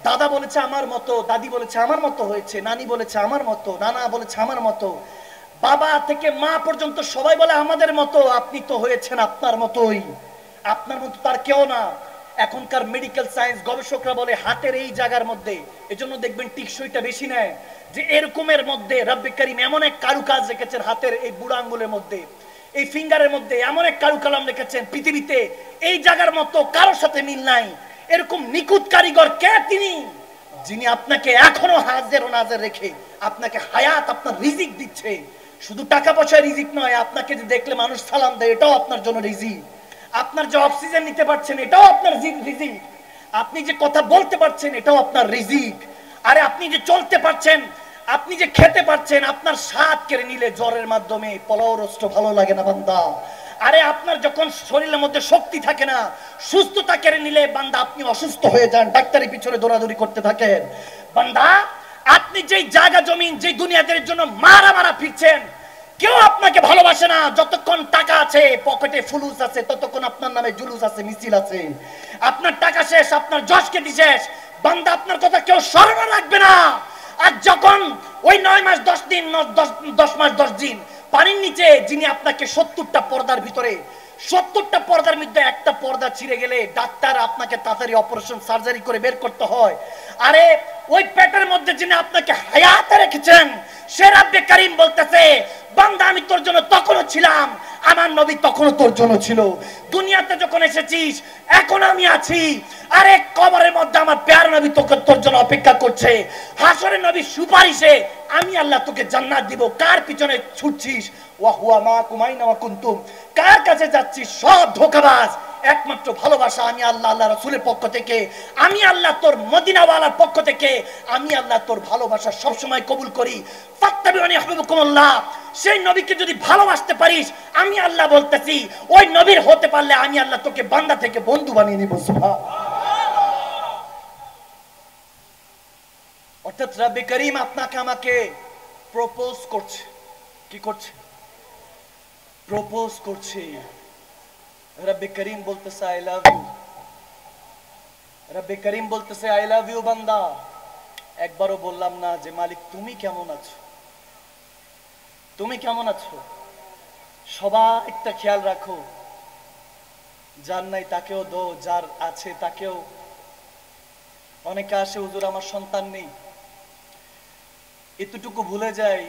দাদা বলেছে আমার মতো, দাদি বলেছে আমার মতো হয়েছে, নানি বলেছে আমার মতো, নানা বলেছে আমার মতো, বাবা থেকে মা পর্যন্ত সবাই বলে আমাদের মতো। আপনি তো হয়েছেন আপনার মতোই, আপনার মতো তার কেউ না। এখনকার মেডিকেল সায়েন্স গবেষকরা বলে হাতের এই জায়গার মধ্যে, এজন্য দেখবেন টিকসইটা বেশি নেয়, যে এরকমের মধ্যে রব্বে করিম এমন এক কারুকাজ রেখেছেন হাতের এই বুড়া আঙ্গুলের মধ্যে, এই ফিঙ্গারের মধ্যে এমন এক কারুকালাম রেখেছেন, পৃথিবীতে এই জায়গার মতো কারোর সাথে মিল নাই। এরকম নিখুঁত কারিগর কে? তিনি, যিনি আপনাকে এখনো হাজির ও নাজের রেখে আপনাকে হায়াত, আপনার রিজিক দিচ্ছে। শুধু টাকা পয়সার রিজিক নয়, আপনাকে যে দেখলে মানুষ সালাম দেয় এটাও আপনার জন্য রিজিক। আপনার যে অক্সিজেন নিতে পারছেন এটাও আপনার রিজিক। আপনি যে কথা বলতে পারছেন এটাও আপনার রিজিক। আরে আপনি যে চলতে পারছেন, আপনি যে খেতে পারছেন, আপনার স্বাদ কেড়ে নিলে জ্বরের মাধ্যমে পোলাও রোস্ট ভালো লাগে না বান্দা। আরে আপনার যখন শরীরের মধ্যে শক্তি থাকে না, সুস্থতা কেড়ে নিলে বান্দা আপনি অসুস্থ হয়ে যান, ডাক্তারের পিছনে দৌড়াদৌড়ি করতে থাকেন। বান্দা আপনি যেই জায়গা জমিন, যেই দুনিয়াদের জন্য মারা ফিরছেন, কেউ আপনাকে ভালোবাসে না। যতক্ষণ টাকা আছে, পকেটে ফুলুস আছে, ততক্ষণ আপনার নামে জুলুস আছে, মিছিল আছে। আপনার টাকা শেষ, আপনার যশ খ্যাতি শেষ, বান্দা আপনার কথা কেউ স্মরণ রাখবে না। আর যখন ওই 9 মাস 10 দিন, 10 মাস 10 দিন পানির নিচে যিনি আপনাকে 70টা পর্দার ভিতরে 70টা পর্দার মধ্যে একটা পর্দা ছিঁড়ে গেলে ডাক্তার আপনাকে তাড়াতাড়ি অপারেশন সার্জারি করে বের করতে হয়। আরে ওই পেটের মধ্যে যিনি আপনাকে হায়াতে রেখেছেন সে রব্বে করিম বলতেছে, বান্দা আমি তোর জন্য তখনও ছিলাম, আমার নবী তখনও তোর জন্য ছিল। দুনিয়াতে যখন এসেছিস এখন আমি আছি। আরে কবরের মধ্যে আমার প্যার নবী তোকে তোর জন্য অপেক্ষা করছে। হাসরের নবী সুপারিশে আমি আল্লাহ তোকে জান্নাত দিব। কার পিছনে ছুটছিস? ওয়া হুয়া মাকুম আইনা ওয়া কুনতুম, কার কাছে যাচ্ছিস? সব ধোঁকাবাজ। একমাত্র ভালোবাসা আমি আল্লাহ, আল্লাহ রাসূলের পক্ষ থেকে, আমি আল্লাহ তোর মদিনাওয়ালার পক্ষ থেকে, আমি আল্লাহ তোর ভালোবাসা সব সময় কবুল করি। ফাত্তাবিউনি ইউহিব্বুকুমুল্লাহ। সেই নবীকে যদি ভালোবাসতে পারিস, আমি আল্লাহ বলতেছি ওই নবীর হতে পারলে আমি আল্লাহ তোকে বান্দা থেকে বন্ধু বানিয়ে নিব। সুবহানাল্লাহ। অর্থাৎ রব্বে করিম আপনাকে আমাকে প্রপোজ করছে। কি করছে? প্রপোজ করছে। রব্বে করিম বলতেছে আই লাভ ইউ। রব্বে করিম বলতেছে আই লাভ ইউ বান্দা। একবারও বললাম না যে মালিক তুমি কেমন আছো, তুমি কেমন আছো। সবাই একটা খেয়াল রাখো, যার নাই তাকেও দো, যার আছে তাকেও। অনেকে আসে হুজুর আমার সন্তান নেই, এতটুকু ভুলে যায়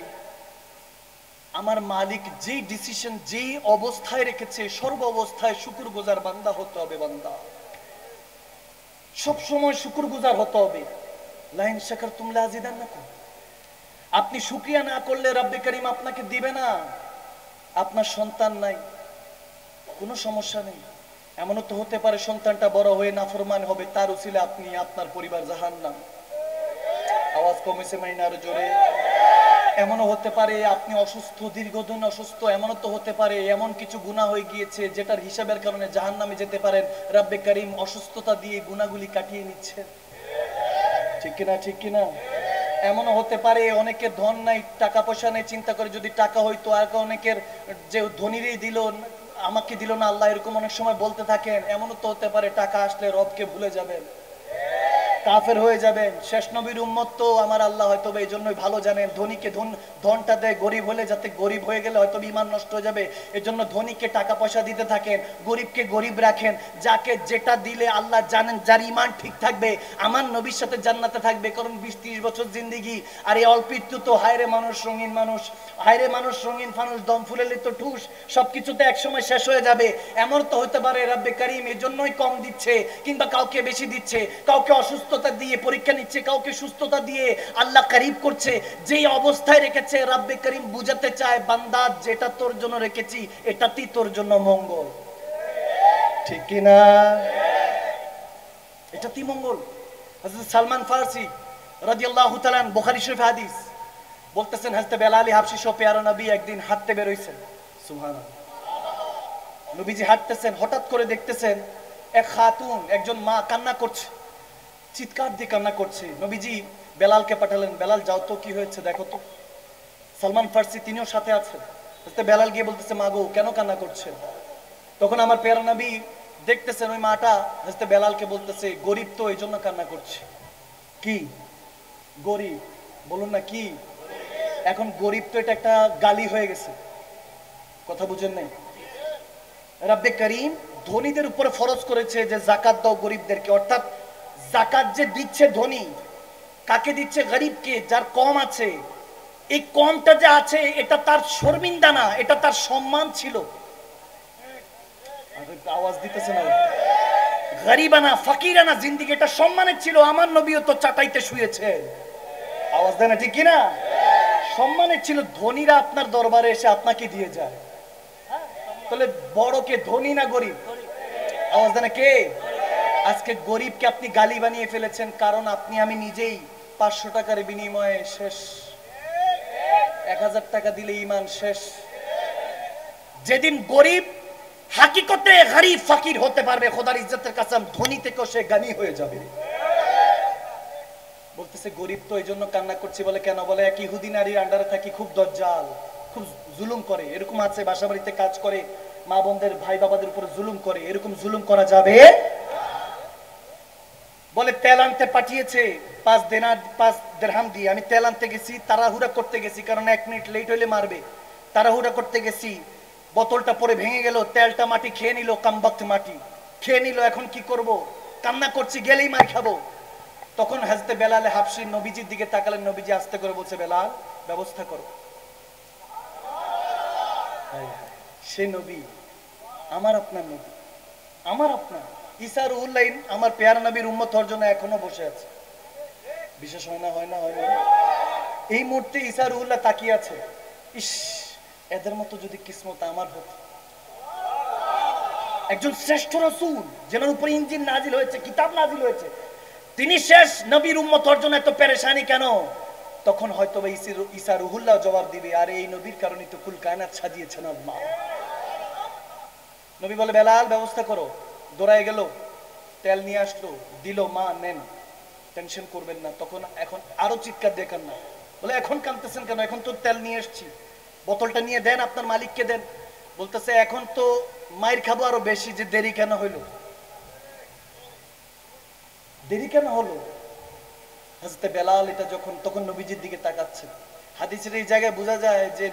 আমার মালিক যেই ডিসিশন যেই অবস্থায় রেখেছে সর্ব অবস্থায় শুকরগুজার বান্দা হতে হবে। বান্দা সব সময় শুকরগুজার হতে হবে। লাইন শাকারতুম লাযিদান্নাকুম। আপনি শুকরিয়া না করলে রব্বে করিম আপনাকে দিবে না। আপনার সন্তান নাই, কোনো সমস্যা নেই। এমনও তো হতে পারে সন্তানটা বড় হয়ে নাফরমান হবে, তার উসিলে আপনি আপনার পরিবার জাহান্নাম। আওয়াজ কমেছে মাইনা আরো জোরে। এমনও হতে পারে আপনি অসুস্থ, দীর্ঘদিন অসুস্থ। এমনও তো হতে পারে এমন কিছু গুনাহ হয়ে গিয়েছে যেটার হিসাবের কারণে জাহান্নামে যেতে পারেন। রব্বে করিম অসুস্থতা দিয়ে গুনাহগুলি কাটিয়ে নিচ্ছেন। ঠিক কিনা? ঠিক কিনা? এমনও হতে পারে অনেকের ধন নাই, টাকা পয়সা নেই, চিন্তা করে যদি টাকা হইতো। আর অনেকের যে ধনীরই দিল আমাকে দিল না আল্লাহ, এরকম অনেক সময় বলতে থাকেন। এমনও তো হতে পারে টাকা আসলে রবকে ভুলে যাবেন, কাফের হয়ে যাবেন। শেষ নবীর উম্মত তো আমার আল্লাহ হয়তো এই জন্যই ভালো জানেন, ধনীকে ধনটা দেয় গরিব হলে, যাতে গরিব হয়ে গেলে হয়তো ঈমান নষ্ট হয়ে যাবে। এর জন্য ধনীকে টাকা পয়সা দিতে থাকেন, গরিবকে গরিব রাখেন। যাকে যেটা দিলে আল্লাহ জানেন যার ঈমান ঠিক থাকবে আমার নবীর সাথে জান্নাতে থাকবে। কারণ 20-30 বছর জিন্দেগি, আর এই অল্প একটু তো হায়রে মানুষ রঙিন মানুষ, হায়রে মানুষ রঙিন ফানুষ, দম ফুলেলে তো ঠুস, সবকিছুতে একসময় শেষ হয়ে যাবে। এমন তো হতে পারে রব্বে করিম এর জন্যই কম দিচ্ছে, কিংবা কাউকে বেশি দিচ্ছে, কাউকে অসুস্থতা দিয়ে পরীক্ষা নিচ্ছে, কাউকে সুস্থতা দিয়ে আল্লাহ করিব করছে। যেই অবস্থায় রেখেছে রব্বে করিম বুঝাতে চায় বান্দা যেটা তোর জন্য রেখেছি এটাতেই তোর জন্য মঙ্গল। ঠিক কি না? এটাতেই মঙ্গল। হযরত সালমান ফারসি রাদিয়াল্লাহু তাআলা বুখারী শরীফ হাদিস বলতেছেন, হযরত বেলাল হাবশী সহ প্যারা নবী একদিন হাঁটতে বের হইছেন। সুবহানাল্লাহ। নবীজি হাঁটতেছেন, হঠাৎ করে দেখতেছেন এক খাতুন, একজন মা কান্না করছে, চিৎকার দিয়ে কান্না করছে। নবীজি বেলালকে পাঠালেন, বেলাল যাও তো কি হয়েছে দেখো তো। সালমান ফারসি তিনিও সাথে আছেন। বেলাল গিয়ে বলতেছে মা গো কেন কান্না করছেন? তখন আমার প্যারা নবী দেখতেছেন ওই মাটা হযরত বেলালকে বলতেছে গরিব তো এই জন্য কান্না করছে। কি গরিব? বলুন না কি? এখন গরিব তো এটা একটা গালি হয়ে গেছে, কথা বুঝেন নাই? রব্বে করিম ধনীদের উপরে ফরজ করেছে যে যাকাত দাও গরিবদেরকে। অর্থাৎ যাকাত যে দিচ্ছে ধনী, কাকে দিচ্ছে? গরিবকে, যার কম আছে। এই কমটা যে আছে এটা তার শর্মিন্দা না, এটা তার সম্মান ছিল। আওয়াজ দিতেছে না? গরিবানা ফকিরানা জিন্দেগি এটা সম্মানের ছিল। আমার নবীও তো চাটাইতে শুয়েছে, আওয়াজ দেয় না? ঠিক কিনা? সম্মানের ছিল। ধনীরা আপনার দরবারে এসে আপনাকে দিয়ে যায়, তাহলে বড় কে, ধনী না গরিব? আওয়াজ দেয় না? কে? আজকে গরিবকে আপনি গালি বানিয়ে ফেলেছেন, কারণ আপনি আমি নিজেই 500 টাকার বিনিময়ে শেষ, 1000 টাকা দিলে ঈমান শেষ। যেদিন গরিব হাকিকতে গরিব ফকির হতে পারবে, খোদার ইজ্জতের কসম ধনী থেকেও সে গানি হয়ে যাবে। বলতেছে গরিব তো এই জন্য কান্না করছি। বলে কেন? বলে এক ইহুদি নারীর আন্ডারে থাকি, খুব দজ্জাল, খুব জুলুম করে। এরকম আছে বাসা বাড়িতে কাজ করে, মা বোনদের ভাই বাবাদের উপর জুলুম করে। এরকম জুলুম করা যাবে? বলে তেল আনতে পাঠিয়েছে 5 দিরহাম দিয়ে। আমি তেল আনতে গেছি, তাড়াহুড়া করতে গেছি, কারণ 1 মিনিট লেট হইলে মারবে। তাড়াহুড়া করতে গেছি, বোতলটা পরে ভেঙে গেল, তেলটা মাটি খেয়ে নিল, কামবাক্ত মাটি খেয়ে নিল। এখন কি করব, কান্না করছি, গেলেই মার খাবো। তখন হযরতে বেলাল হাবশী নবীজির দিকে তাকালেন, নবীজি আস্তে করে বলছে, বেলাল ব্যবস্থা করো। সে নবী, আমার আপনার নবী, আমার আপনার ঈসা রুহুল্লাহ আমার পেয়ারা নবীর উম্মত হওয়ার জন্য এখনো বসে আছে। বিশেষ হয় না, হয় না, হয় না? এই মুহূর্তে ঈসা রুহুল্লাহ তাকিয়ে আছে, ইস এদের মতো যদি কিসমত আমার হতো। একজন শ্রেষ্ঠ রাসূল, যার উপর ইনজিল নাজিল হয়েছে, কিতাব নাজিল হয়েছে, তিনি শেষ নবীর উম্মত হওয়ার জন্য এত পেরেশানি কেন? তখন হয়তো ঈসা রুহুল্লাহ জবাব দিবে, আরে এই নবীর কারণে তো কুল কায়নাত সাজিয়েছেন আল্লাহ। নবী বলে, বেলাল ব্যবস্থা করো। দৌড়ায় গেল, তেল নিয়ে আসলো, দিল, মা নেন, টেনশন করবেন না। তখন এখন আরো চিৎকার দেখান না, বলে এখন কাঁদতেছেন কেন? এখন তো তেল নিয়ে এসছি, বোতলটা নিয়ে দেন, আপনার মালিককে দেন। বলতেছে, এখন তো মায়ের খাবো আরো বেশি, যে দেরি কেন হইলো, দেরি কেন হলো? হযরতে বেলাল এটা যখন, তখন নবীজির দিকে তাকাচ্ছেন। হাদিসের এই জায়গায় বোঝা যায় যে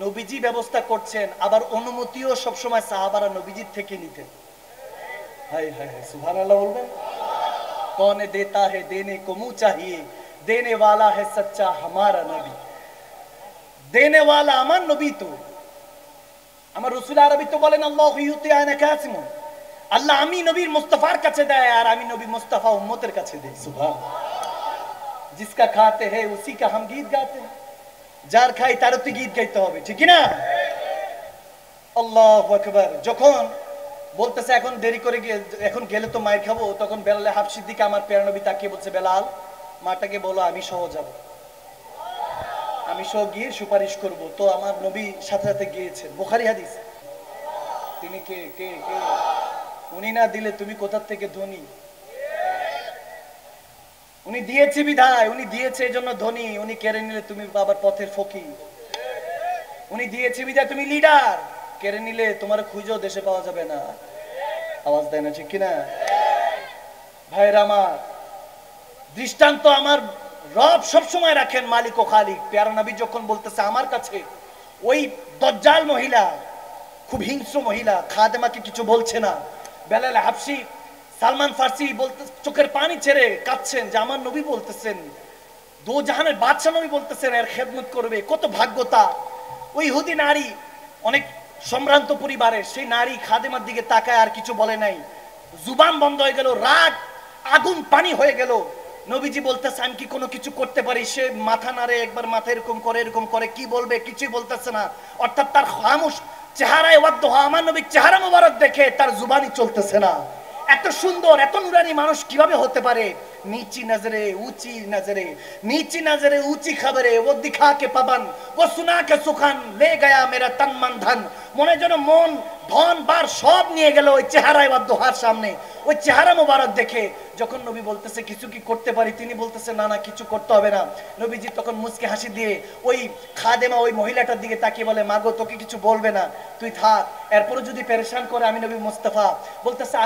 নবীজি ব্যবস্থা করছেন, আবার অনুমতিও সবসময় সাহাবারা নবীজির থেকে নিতেন। হায় হায় হায়, সুবহানাল্লাহ বলবেন। कौन देता है देने को मुंह चाहिए, देने वाला है सच्चा हमारा नबी। देने वाला আমার নবী তো, আমার রাসূল আরবি তো বলেন, আল্লাহু ইউতি আনা কাসিম, আল্লাহ আমি নবীর মুস্তাফার কাছে দেয়, আর আমি নবী মুস্তাফা উম্মতের কাছে দেই। সুবহানাল্লাহ। जिसका खाते हैं उसी का हम गीत गाते हैं, যার খাই তারও তো গীত গাইতে হবে, ঠিক কি না? আল্লাহু আকবার। যখন বলতেছে এখন দেরি করে গিয়ে, এখন গেলে তো মায়ের খাবো, তখন বেলাল হাবশীর দিকে আমার প্যারা নবী তাকিয়ে বলছে, বেলাল মাটাকে বলো আমি সহ যাব, আমি সহ গিয়ে সুপারিশ করব। তো আমার নবী সাথে সাথে গিয়েছেন, বুখারী হাদিস। তিনি কে কে কে? উনি না দিলে তুমি কোথা থেকে ধনী? উনি দিয়েছে বিধায়, উনি দিয়েছে এই জন্য ধনী। উনি কেড়ে নিলে তুমি বাবার পথের ফকির। উনি দিয়েছে বিধায় তুমি লিডার, কেড়ে নিলে তোমার খুঁজেও দেশে পাওয়া যাবে না। আওয়াজ দেয় না, ঠিক কিনা? ভাইরা আমার, দৃষ্টান্ত আমার রব সবসময় রাখেন, মালিক ও খালিক। প্যারা নবী যখন বলতেছে আমার কাছে ওই দজ্জাল মহিলা, খুব হিংস্র মহিলা, খাদেমাকে কিছু বলছে না। বেলাল হাবশী, সালমান ফার্সি বলতে চোখের পানি ছেড়ে কাঁদছেন যে আমার নবী বলতেছেন, দো জাহানের বাদশা নবী বলতেছেন এর খেদমত করবে, কত ভাগ্যতা। ওই ইহুদি নারী, অনেক সম্ভ্রান্ত পরিবারের, সেই নারী খাদেমার দিকে তাকায়, আর কিছু বলে নাই। জুবান বন্ধ হয়ে গেল, রাগ আগুন পানি হয়ে গেল। নবীজি বলতেছে আমি কি কোনো কিছু করতে পারি? সে মাথা নাড়ে, একবার মাথা এরকম করে, এরকম করে, কি বলবে কিছুই বলতেছে না। অর্থাৎ তার খামোশ চেহারায় ওয়াদ্দুহা, আমার নবীর চেহারা মোবারক দেখে তার জুবানই চলতেছে না। এত সুন্দর, এত নুরানি মানুষ কিভাবে হতে পারে? नीची नजरे ऊंची नजरे, नीची नजरे ऊंची खबरे, वो दिखा के पवन, वो सुना के सुखन, ले गया मेरा तन मन धन। মনে যেন মন ধন বার সব নিয়ে গেল ওই চেহারায় ওয়াদ্দুহার সামনে। ওই চেহারা মোবারক দেখে যখন নবী বলতেছে কিছু কি করতে পারি, তিনি বলতেছে না না কিছু করতে হবে না। নবীজি তখন মুচকে হাসি দিয়ে ওই খাদেমা, ওই মহিলাটার দিকে তাকিয়ে বলে, মাগো তোকে কিছু বলবে না, তুই থাক, এরপরে যদি পেরেশান করে আমি নবী মুস্তাফা। বলতেছে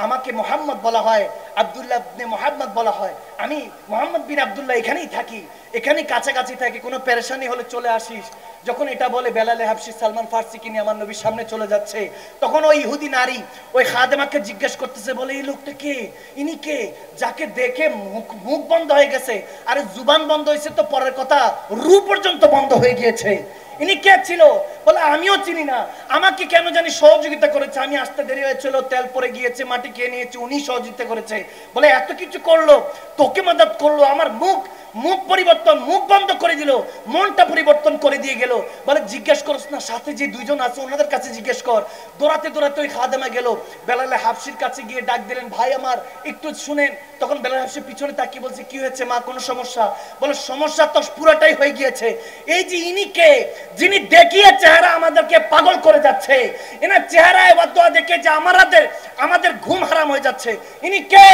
আমাকে মোহাম্মদ বলা হয়, আব্দুল্লাহ ইবনে মুহাম্মদ বলা হয়, আমি মোহাম্মদ বিন আব্দুল্লাহ, এখানেই থাকি, এখানেই কাছাকাছি থাকি, কোনো পেরেশানি হলে চলে আসিস। যখন এটা বলে বেলাল হাবশী সালমান ফার্সিকে নিয়ে আমার নবীর সামনে চলে যাচ্ছে, তখন ওই ইহুদি নারী ওই খাদেমাকে জিজ্ঞেস করতেছে, বলে এই লোকটা কে, ইনি কে, যাকে দেখে মুখ বন্ধ হয়ে গেছে, আরে জুবান বন্ধ হয়েছে তো পরের কথা, রূপ পর্যন্ত বন্ধ হয়ে গিয়েছে, ইনি কে ছিল? বলে আমিও চিনি না, আমাকে কেন জানি সহযোগিতা করেছে, আমি আসতে দেরি হয়েছিল, তেল পরে গিয়েছে, মাটি খেয়ে নিয়েছে, উনি সহযোগিতা করেছে। বলে এত কিছু করলো, তোকে মদদ করলো, আমার মুখ পরিবর্তন, মুখ বন্ধ করে দিল, মনটা পরিবর্তন করে দিয়ে গেল। বলে জিজ্ঞেস করছ না, সাথে যে দুইজন আছে ওনাদের কাছে জিজ্ঞেস কর। দৌড়াতে দৌড়াতে ওই খাদেমা গেল, বেলাল হাবশীর কাছে গিয়ে ডাক দিলেন, ভাই আমার একটু শুনেন। তখন বেলাল হাবশী পিছনে তাকিয়ে বলছে, কি হয়েছে মা, কোনো সমস্যা? বলে সমস্যা তো পুরোটাই হয়ে গিয়েছে। এই যে ইনি কে, যিনি দেখিয়ে চেহারা আমাদেরকে পাগল করে যাচ্ছে, এনার চেহারায় ওয়াদ্দুহা দেখে যে আমাদের ঘুম হারাম হয়ে যাচ্ছে, ইনি কে?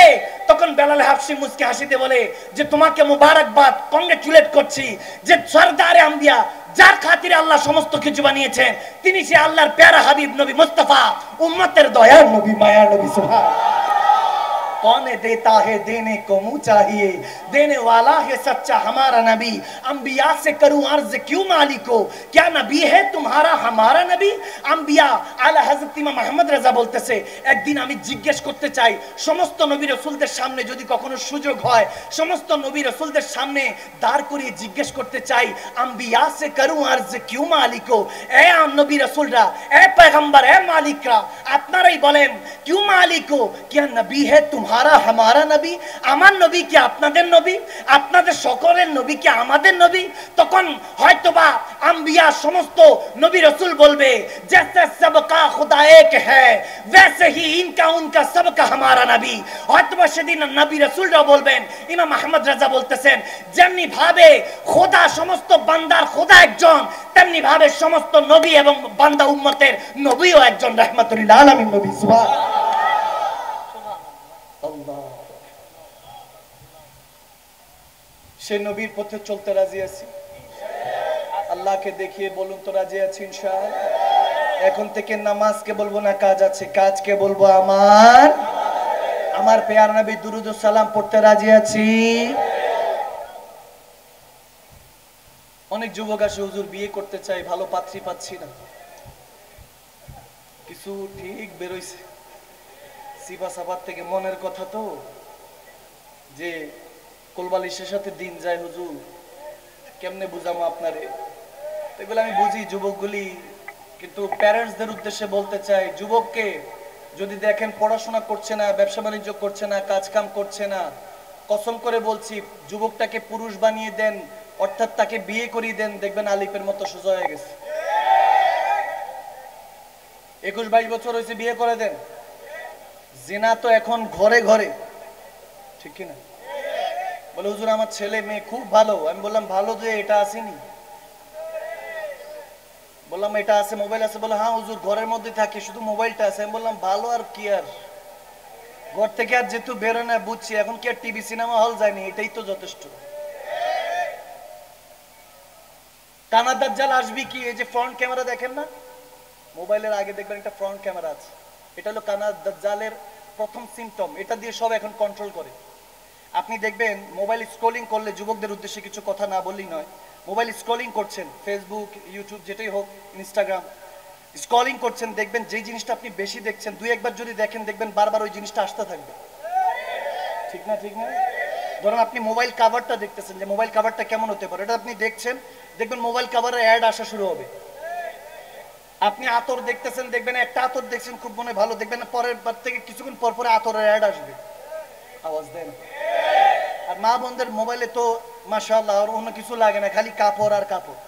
তখন বেলাল হাবশী মুচকি হাসিতে বলে যে তোমাকে মুবারকবাদ, কংগ্রেচুলেট করছি, যে সরদারে আম্বিয়া, যার খাতিরে আল্লাহ সমস্ত কিছু বানিয়েছেন, তিনি সে আল্লাহর প্যারা হাবিব নবী মুস্তাফা, উম্মতের দয়ার নবী, মায়ার নবী। সুবহানাল্লাহ। कौन देता है देने को मुंह चाहिए, देने वाला है सच्चा हमारा नबी। अंबिया से करूं अर्ज क्यों मालिको, क्या नबी है तुम्हारा हमारा नबी। अंबिया आला हजरत इमाम আহমদ রাজা বলতেছে, একদিন আমি জিজ্ঞেস করতে চাই সমস্ত নবী রাসূলদের সামনে যদি কখনো সুযোগ হয়, সমস্ত নবী রাসূলদের সামনে দাঁড় করিয়ে জিজ্ঞেস করতে চাই, अंबिया से करूं अर्ज क्यों मालिको, এ নবী রাসূলরা, এ পয়গম্বর, এ মালিকরা, আপনারাই বলেন क्यों मालिको, क्या नबी है तुम्हारा हमारा नबी, আমার নবী কি আপনাদের নবী, আপনাদের সকলের নবী কি আমাদের নবী। তখন হয়তোবা আম্বিয়া সমস্ত নবী রাসূল বলবে, जैसे सबका खुदा एक है वैसे ही इनका उनका सबका हमारा नबी। হয়তোবা সেদিন নবী রাসূলরা বলবেন, ইমাম আহমদ রাজা বলতেছেন, যেমনি ভাবে খোদা সমস্ত বান্দার খোদা একজন, তেমনি ভাবে সমস্ত নবী এবং বান্দা উম্মতের নবীও একজন, রাহমাতুল লিল আলামিন নবী। সুবহানাল্লাহ। সে নবীর পথে চলতে রাজি আছি, আল্লাহকে দেখিয়ে বলুন তো রাজি আছি ইনশাআল্লাহ। এখন থেকে নামাজকে বলবো না কাজ আছে, কাজকে বলবো আমার পেয়ার নবী দুরুদ ও সালাম পড়তে রাজি আছি। অনেক যুবক আসে, হুজুর বিয়ে করতে চাই, ভালো পাত্রী পাচ্ছি না। কিছু ঠিক বেরোইছে সিফা সাফার থেকে, মনের কথা তো, যে কোলবালিশের সাথে দিন যায় হুজুর, কেমনে বুঝামো আপনারে। এগুলো আমি বুঝি যুবকগুলি, কিন্তু প্যারেন্টসদের উদ্দেশ্যে বলতে চাই, যুবককে যদি দেখেন পড়াশোনা করছে না, ব্যবসা বাণিজ্য করছে না, কাজ কাম করছে না, কসম করে বলছি যুবকটাকে পুরুষ বানিয়ে দেন, অর্থাৎ তাকে বিয়ে করিয়ে দেন, দেখবেন আলিফের মতো সোজা হয়ে গেছে। 21-22 বছর হয়েছে, বিয়ে করে দেন। জিনা তো এখন ঘরে ঘরে, ঠিক কিনা? বলে হুজুর আমার ছেলে মেয়ে খুব ভালো। আমি বললাম ভালো যে এটা আসেনি, বললাম এটা আছে, মোবাইল আছে। বলে হ্যাঁ হুজুর ঘরের মধ্যে থাকে, শুধু মোবাইলটা আছে। আমি বললাম ভালো আর কি, আর ঘর থেকে আর যেহেতু বেরো না, বুঝছি এখন কি আর টিভি সিনেমা হল যায়নি, এটাই তো যথেষ্ট। কানা দাজ্জাল আসবি কি, এই যে ফ্রন্ট ক্যামেরা দেখেন না মোবাইলের আগে, দেখবেন একটা ফ্রন্ট ক্যামেরা আছে, এটা হলো কানা দাজ্জালের প্রথম সিমটম। এটা দিয়ে সব এখন কন্ট্রোল করে। আপনি দেখবেন মোবাইল স্ক্রলিং করলে, যুবকদের উদ্দেশ্যে কিছু কথা না বললেই নয়, মোবাইল স্ক্রলিং করছেন, ফেসবুক, ইউটিউব যেটাই হোক, ইনস্টাগ্রাম স্ক্রলিং করছেন, দেখবেন যেই জিনিসটা আপনি বেশি দেখছেন, দুই একবার যদি দেখেন, দেখবেন বারবার ওই জিনিসটা আসতে থাকবে। ঠিক না? ঠিক না? ধরুন আপনি মোবাইল কাভারটা দেখতেছেন, যে মোবাইল কাভারটা কেমন হতে পারে, এটা আপনি দেখছেন, দেখবেন মোবাইল কাভারের অ্যাড আসা শুরু হবে। আপনি আতর দেখতেছেন, দেখবেন একটা আতর দেখছেন খুব মনে ভালো, দেখবেন পরের বার থেকে কিছুক্ষণ পর পরে আতরের অ্যাড আসবে। আওয়াজ দেন। আর মা বোনদের মোবাইলে তো মাশাআল্লাহ আর অন্য কিছু লাগে না, খালি কাপড় আর কাপড়।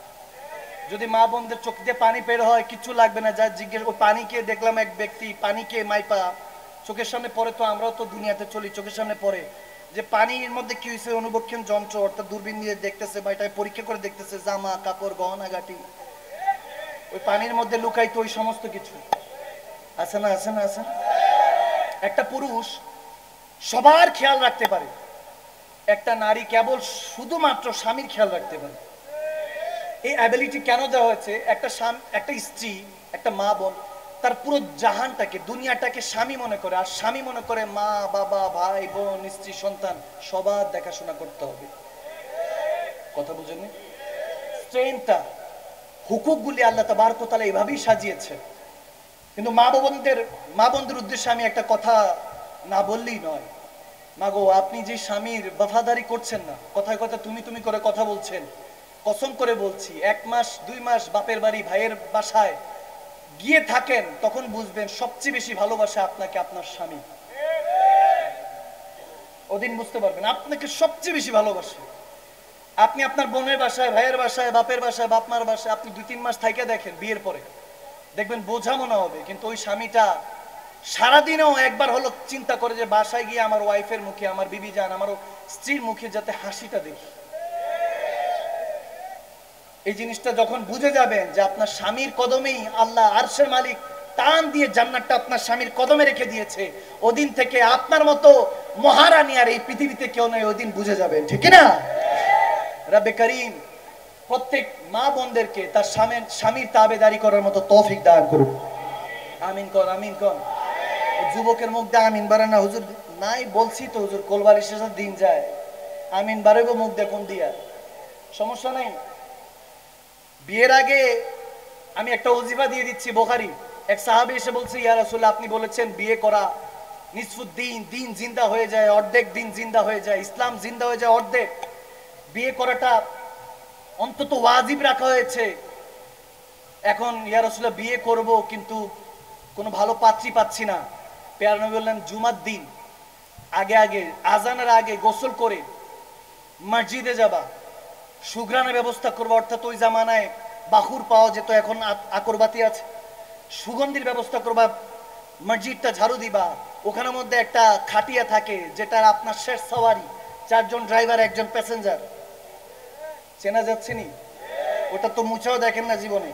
যদি মা বোনদের চোখ দিয়ে পানি বের হয়, কিছু লাগবে না, যা জিজ্ঞেস, ও পানিকে দেখলাম এক ব্যক্তি পানিকে মাইপা চোখের সামনে পড়ে, তো আমরাও তো দুনিয়াতে চলি, চোখের সামনে পড়ে যে পানির মধ্যে কি হয়েছে, অনুবক্ষণ যন্ত্র অর্থাৎ দূরবীন দিয়ে দেখতেছে, বা এটা পরীক্ষা করে দেখতেছে, জামা কাপড় গহনা গাটি, ওই পানির মধ্যে লুকাইতো ওই সমস্ত কিছু আছে না, আছে না, আছে না? একটা পুরুষ সবার খেয়াল রাখতে পারে, একটা নারী কেবল শুধুমাত্র স্বামীর খেয়াল রাখতে পারে। এই অ্যাবিলিটি কেন দেওয়া হয়েছে? একটা স্ত্রী, একটা মা বোন তার পুরো জাহানটাকে, দুনিয়াটাকে স্বামী মনে করে, আর স্বামী মনে করে মা বাবা ভাই বোন স্ত্রী সন্তান সবার দেখাশোনা করতে হবে। কথা বুঝেননি? স্ট্রেনটা, হুকুকগুলি আল্লাহ তাবারক ওয়া তাআলা এভাবেই সাজিয়েছে। কিন্তু মা বোনদের উদ্দেশ্যে আমি একটা কথা না বললেই নয়। মাগো, আপনি যে স্বামীর বফাদারি করছেন না, কথায় কথা তুমি তুমি করে কথা বলছেন, কসম করে বলছি 1 মাস 2 মাস বাপের বাড়ি ভাইয়ের বাসায় গিয়ে থাকেন, তখন বুঝবেন সবচেয়ে বেশি ভালোবাসে আপনাকে আপনার স্বামী। ওদিন বুঝতে পারবেন আপনাকে সবচেয়ে বেশি ভালোবাসে। আপনি আপনার বোনের বাসায়, ভাইয়ের বাসায়, বাপের বাসায়, বাপমার বাসায় আপনি 2-3 মাস থাইকা দেখেন, বিয়ের পরে দেখবেন বোঝা মনে হবে, কিন্তু ওই স্বামীটা সারাদিনেও একবার হলো চিন্তা করে যে বাসায় গিয়ে আমার ওয়াইফের মুখে, আমার বিবি জান, আমার স্ত্রীর মুখে যাতে হাসিটা দেখি। এই জিনিসটা যখন বুঝে যাবেন যে আপনার স্বামীর কদমেই আল্লাহ আরশের মালিক টান দিয়ে জান্নাতটা আপনার স্বামীর কদমে রেখে দিয়েছে, ওদিন থেকে আপনার মতো মহারানী আর এই পৃথিবীতে কেউ নয়, ওদিন বুঝে যাবেন। ঠিক না? রব্বে করিম প্রত্যেক মা বোনদেরকে তার স্বামীর তাবেদারি করার মতো তৌফিক দান করুন। আমিন কর, আমিন কর। যুবকের মুখ দিয়ে আমিন বাড়ে না, হুজুর নাই বলছি তো হুজুর, কোলবালির শেষে দিন যায়, আমিন বারেব মুখ দেখুন দিয়া, সমস্যা নেই। বিয়ের আগে আমি একটা ওজিফা দিয়ে দিচ্ছি বুখারী। এক সাহাবী এসে বলছে, ইয়া রাসূলুল্লাহ, আপনি বলেছেন বিয়ে করা নিসফুদ্দিন, দিন জিন্দা হয়ে যায়, অর্ধেক দিন জিন্দা হয়ে যায়, ইসলাম জিন্দা হয়ে যায় অর্ধেক, বিয়ে করাটা অন্তত ওয়াজিব রাখা হয়েছে। এখন ইয়া রাসূলুল্লাহ বিয়ে করব, কিন্তু কোনো ভালো পাত্রী পাচ্ছি না। পেয়ার নবী বললেন, জুমার দিন আগে আগে আজানের আগে গোসল করে মসজিদে যাবা, সুঘ্রাণের ব্যবস্থা করবা, অর্থাৎ ওই জামানায় বাহুর পাওয়া যেত, এখন আকরবাতি আছে, সুগন্ধির ব্যবস্থা করবা, মসজিদটা ঝাড়ু দিবা, ওখানের মধ্যে একটা খাটিয়া থাকে যেটা আপনার শেষ সওয়ারি, 4 জন ড্রাইভার 1 জন প্যাসেঞ্জার, চেনা যাচ্ছে নি? ওটা তো মুছাও দেখেন না জীবনে,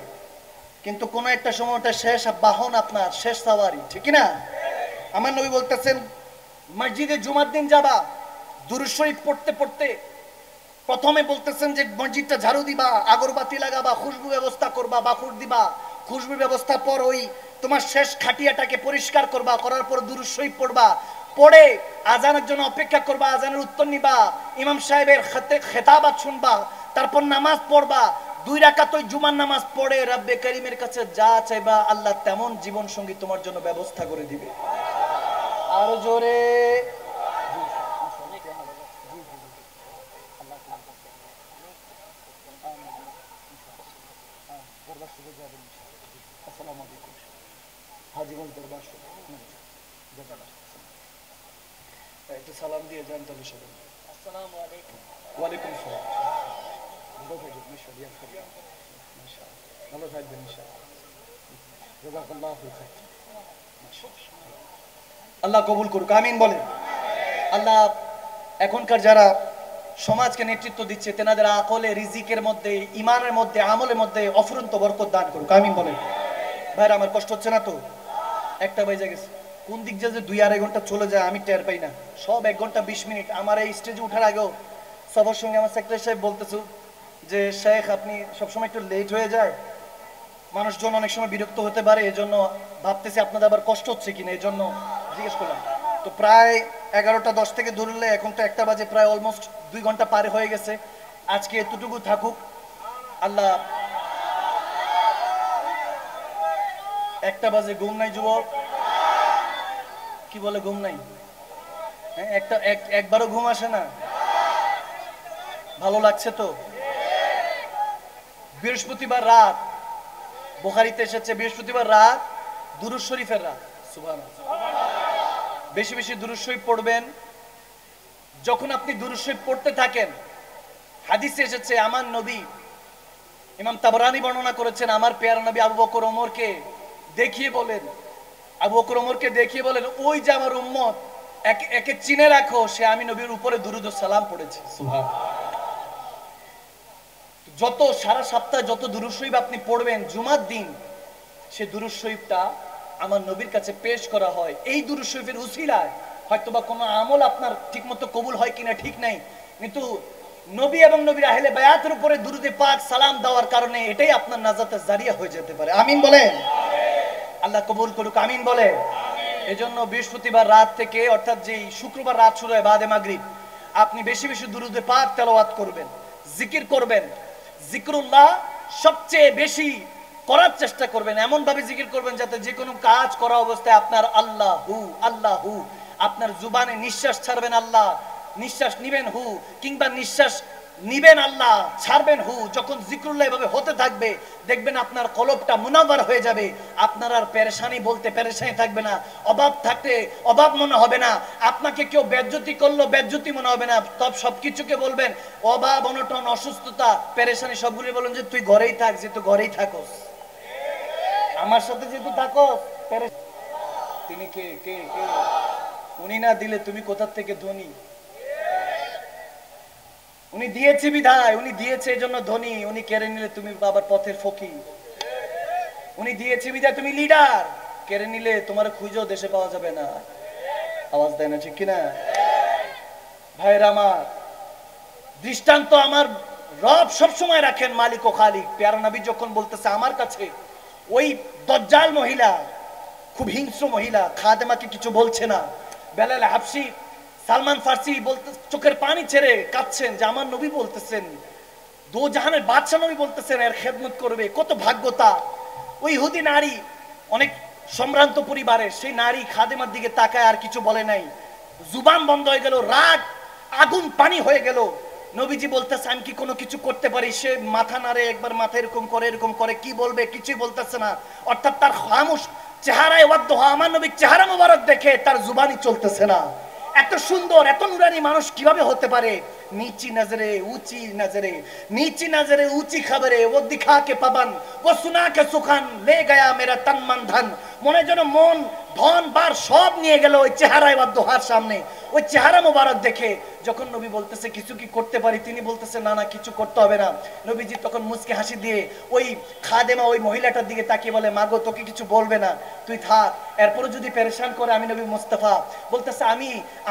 কিন্তু কোন একটা সময় ওটা শেষ বাহন, আপনার শেষ সওয়ারি, ঠিক না? আমার নবী বলতেছেন মসজিদে জুমার দিন যাবা, দুরূদ শরীফ পড়তে পড়তে প্রথমে বলতেছেন যে মসজিদটা ঝাড়ু দিবা, আগরবাতি লাগাবা, খুশবু ব্যবস্থা করবা, বাকুর দিবা, খুশবু ব্যবস্থা পর ওই তোমার শেষ খাটিয়াটাকে পরিষ্কার করবা, করার পর দুরূদ শরীফ পড়বা, পড়ে আজানের জন্য অপেক্ষা করবা, আজানের উত্তর নিবা, ইমাম সাহেবের খেতাবাত শুনবা, তারপর নামাজ পড়বা, 2 রাকাত ওই জুমার নামাজ পড়ে রব্বে করিমের কাছে যা চাইবা আল্লাহ তেমন জীবন সঙ্গী তোমার জন্য ব্যবস্থা করে দিবে। আর জোরে একটু সালাম দিয়ে যান তাহলে সবাই। আসসালামু আলাইকুম। ওয়ালাইকুম আসসালাম। ভালো থাকবেন ইনশাআল্লাহ, ভালো থাকবেন ইনশাআল্লাহ, জাযাকাল্লাহু খাইর। আল্লাহ কবুল করুক, আমিন বলেন। আল্লাহ এখনকার যারা সমাজকে নেতৃত্ব দিচ্ছে তেনাদের আকলে, রিজিকের মধ্যে, ইমানের মধ্যে, আমলের মধ্যে অফুরন্ত বরকত দান করুক, আমিন বলেন। ভাইরা আমার কষ্ট হচ্ছে না তো? 1টা বেজে গেছে, কোন দিক যে 2-2.5 ঘন্টা চলে যায় আমি টের পাই না, সব 1 ঘন্টা 20 মিনিট। আমার এই স্টেজে ওঠার আগেও সবার সঙ্গে আমার সেক্রেটারি সাহেব বলতেছে যে শেখ আপনি সবসময় একটু লেট হয়ে যায়, মানুষজন অনেক সময় বিরক্ত হতে পারে, এজন্য ভাবতেছি আপনাদের আবার কষ্ট হচ্ছে কিনা, এই জন্য জিজ্ঞেস করলাম। তো প্রায় 11:10 থেকে ধরলে এখন তো 1টা বাজে, প্রায় অলমোস্ট 2 ঘন্টা পার হয়ে গেছে। আজকে এতটুকু থাকুক। আল্লাহ 1টা বাজে, ঘুম নাই যুবক? কি বলে ঘুম নাই? হ্যাঁ, একবারও ঘুম আসে না? ভালো লাগছে তো? বৃহস্পতিবার রাত, বুখারীতে এসেছে বৃহস্পতিবার রাত দুরূদ শরীফের রাত। সুবহানাল্লাহ। বেশি বেশি দুরূদ শরীফ পড়বেন। যখন আপনি দুরূদ শরীফ পড়তে থাকেন, হাদিসে এসেছে আমার নবী, ইমাম তাবরানী বর্ণনা করেছেন, আমার পেয়ারা নবী আবু বকর ওমরকে দেখিয়ে বলেন, আবু বকর ওমরকে দেখিয়ে বলেন, ওই যে আমার উম্মত, একে চিনে রাখো, সে আমি নবীর উপরে দুরূদ ও সালাম পড়েছে। সুবহানাল্লাহ। যত সারা সপ্তাহে যত দুরূদ শরীফ আপনি পড়বেন, জুমার দিন সে দুরূদ শরীফটা আমার নবীর কাছে পেশ করা হয়। এই দুরূদ শরীফের উসিলায় হয়তোবা কোনো আমল আপনার ঠিকমতো কবুল হয় কিনা ঠিক নাই, কিন্তু নবী এবং নবীর আহলে বায়াতের উপরে দুরূদে পাক সালাম দেওয়ার কারণে এটাই আপনার নাজাতের জারিয়া হয়ে যেতে পারে। আমিন বলেন। আল্লাহ কবুল করুক, আমিন বলেন। এজন্য বৃহস্পতিবার রাত থেকে, অর্থাৎ যেই শুক্রবার রাত শুরু হয় বাদে মাগরিব, আপনি বেশি বেশি দুরূদে পাক তেলাওয়াত করবেন, জিকির করবেন। জিকরুল্লাহ সবচেয়ে বেশি করার চেষ্টা করবেন, এমন ভাবে জিকির করবেন যাতে যে কোনো কাজ করা অবস্থায় আপনার আল্লাহু আল্লাহু, আপনার জুবানে নিঃশ্বাস ছাড়বেন আল্লাহ, নিঃশ্বাস নিবেন হু, কিংবা নিঃশ্বাস নিবেন আল্লাহ, ছাড়বেন হু, যখন জিকরুল্লাহ এভাবে হতে থাকবে দেখবেন আপনার কলবটা মুনাওয়ার হয়ে যাবে, আপনার আর পেরেশানি বলতে পেরেশানি থাকবে না, অভাব থাকতে অভাব মনে হবে না, আপনাকে কেউ বেজ্জতি করলো বেজ্জতি মনে হবে না, সব সবকিছুকে বলবেন অভাব, অনটন, অসুস্থতা, পেরেশানি সবগুলি বলেন যে তুই ঘরেই থাক, যেহেতু ঘরেই থাকোস, আমার সাথে যেহেতু থাকোস, তিনি কে কে কে? উনি না দিলে তুমি কোথা থেকে ধনী? উনি দিয়েছে বিধায়, উনি দিয়েছে এই জন্য ধনী, উনি কেড়ে নিলে তুমি বাবার পথের ফকির। উনি দিয়েছে বিধায় তুমি লিডার, কেড়ে নিলে তোমার খুঁজেও দেশে পাওয়া যাবে না। আওয়াজ দেয় না ঠিক কিনা? ভাইরা আমার, দৃষ্টান্ত আমার রব সবসময় রাখেন মালিক ও খালিক। প্যারা নবী যখন বলতেছে আমার কাছে ওই দজ্জাল মহিলা, খুব হিংস্র মহিলা, খাদেমাকে কিছু বলছে না, বেলাল হাবশি সালমান ফার্সি বলতে চোখের পানি ছেড়ে কাঁদছেন যে আমার নবী বলতেছেন, দো জাহানের বাদশা নবী বলতেছেন এর খেদমত করবে, কত ভাগ্যতা। ওই ইহুদি নারী অনেক সম্ভ্রান্ত পরিবারের, সেই নারী খাদেমার দিকে তাকায় আর কিছু বলে নাই, জুবান বন্ধ হয়ে গেল, রাগ আগুন পানি হয়ে গেল। নবীজি বলতেছে আমি কি কোনো কিছু করতে পারি? সে মাথা নাড়ে, একবার মাথা এরকম করে, কি বলবে কিছুই বলতেছে না। অর্থাৎ তার খামোশ চেহারায় ওয়াদ্দুহা, আমার নবীর চেহারা মোবারক দেখে তার জুবানই চলতেছে না। এত সুন্দর এত নুরানি মানুষ কিভাবে হতে পারে? नीची नजरे ऊंची नजरे, नीची नजरे ऊंची खबरे, वो दिखा के पवन, वो सुना के सुखन, ले गया मेरा तन मन धन। মনে যেন মন ধন বার সব নিয়ে গেল ওই চেহারায় বা দোহার সামনে। ওই চেহারা মোবারক দেখে যখন নবী বলতেছে কিছু কি করতে পারি, তিনি বলতেছে না না কিছু করতে হবে না। নবীজি তখন মুচকি হাসি দিয়ে ওই খাদেমা ওই মহিলাটার দিকে তাকিয়ে বলে, মাগো তোকে কিছু বলবে না, তুই থাক, এরপরে যদি পেরেশান করে আমি নবী মুস্তাফা। বলতেছে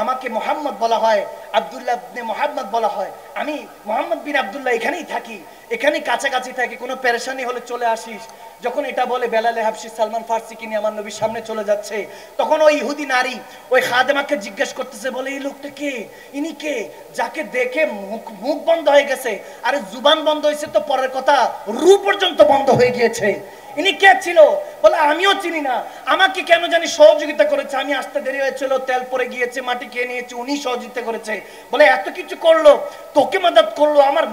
আমাকে মোহাম্মদ বলা হয়, আব্দুল্লাহ ইবনে মোহাম্মদ বলা হয়, আমি মোহাম্মদ বিন আব্দুল্লাহ এখানেই থাকি, এখানেই কাছাকাছি থাকি, কোনো পেরেশানি হলে চলে আসিস। যখন এটা বলে বেলাল হাবশি সালমান ফার্সিকে নিয়ে আমার নবীর সামনে চলে যাচ্ছে, তখন ওই ইহুদি নারী ওই খাদেমাকে জিজ্ঞেস করতেছে, বলে এই লোকটা কে, ইনি কে, যাকে দেখে মুখ বন্ধ হয়ে গেছে, আরে জুবান বন্ধ হয়েছে তো পরের কথা, রূ পর্যন্ত বন্ধ হয়ে গিয়েছে, ইনি কে ছিল? বলে আমিও চিনি না, আমাকে কেন জানি সহযোগিতা করেছে, আমি আসতে দেরি হয়েছিল, তেল পরে গিয়েছে, মাটি খেয়ে নিয়েছে, উনি সহযোগিতা করেছে। বলে এত কিছু করলো, তোকে মদদ করলো, আমার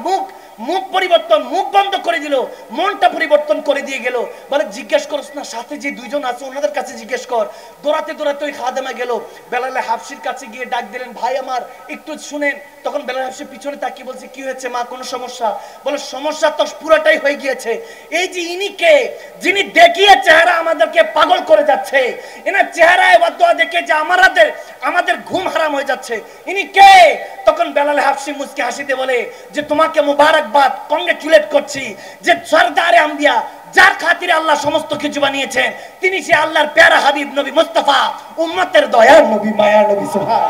মুখ পরিবর্তন, মুখ বন্ধ করে দিল, মনটা পরিবর্তন করে দিয়ে গেল। বলে জিজ্ঞেস করছ না, সাথে যে দুইজন আছে ওনাদের কাছে জিজ্ঞেস কর। দৌড়াতে দৌড়াতে ওই খাদেমা গেল, বেলাল হাবশির কাছে গিয়ে ডাক দিলেন, ভাই আমার একটু শুনেন। তখন বেলাল হাবশি পিছনে তাকিয়ে বলছে, কি হয়েছে মা, কোনো সমস্যা? বলে সমস্যা তো পুরোটাই হয়ে গিয়েছে, এই যে ইনি কে, যিনি দেখিয়ে চেহারা আমাদেরকে পাগল করে যাচ্ছে, এনার চেহারায় বদদোয়া দেখে যে আমাদের ঘুম হারাম হয়ে যাচ্ছে, ইনি কে? তখন বেলাল হাবশি মুচকি হাসিতে বলে যে তোমাকে মুবারকবাদ, কংগ্রেচুলেট করছি, যে সরদারে আম্বিয়া, যার খাতিরে আল্লাহ সমস্ত কিছু বানিয়েছেন, তিনি সে আল্লাহর প্যারা হাবিব নবী মুস্তাফা, উম্মতের দয়ার নবী, মায়ার নবী। সুবহান।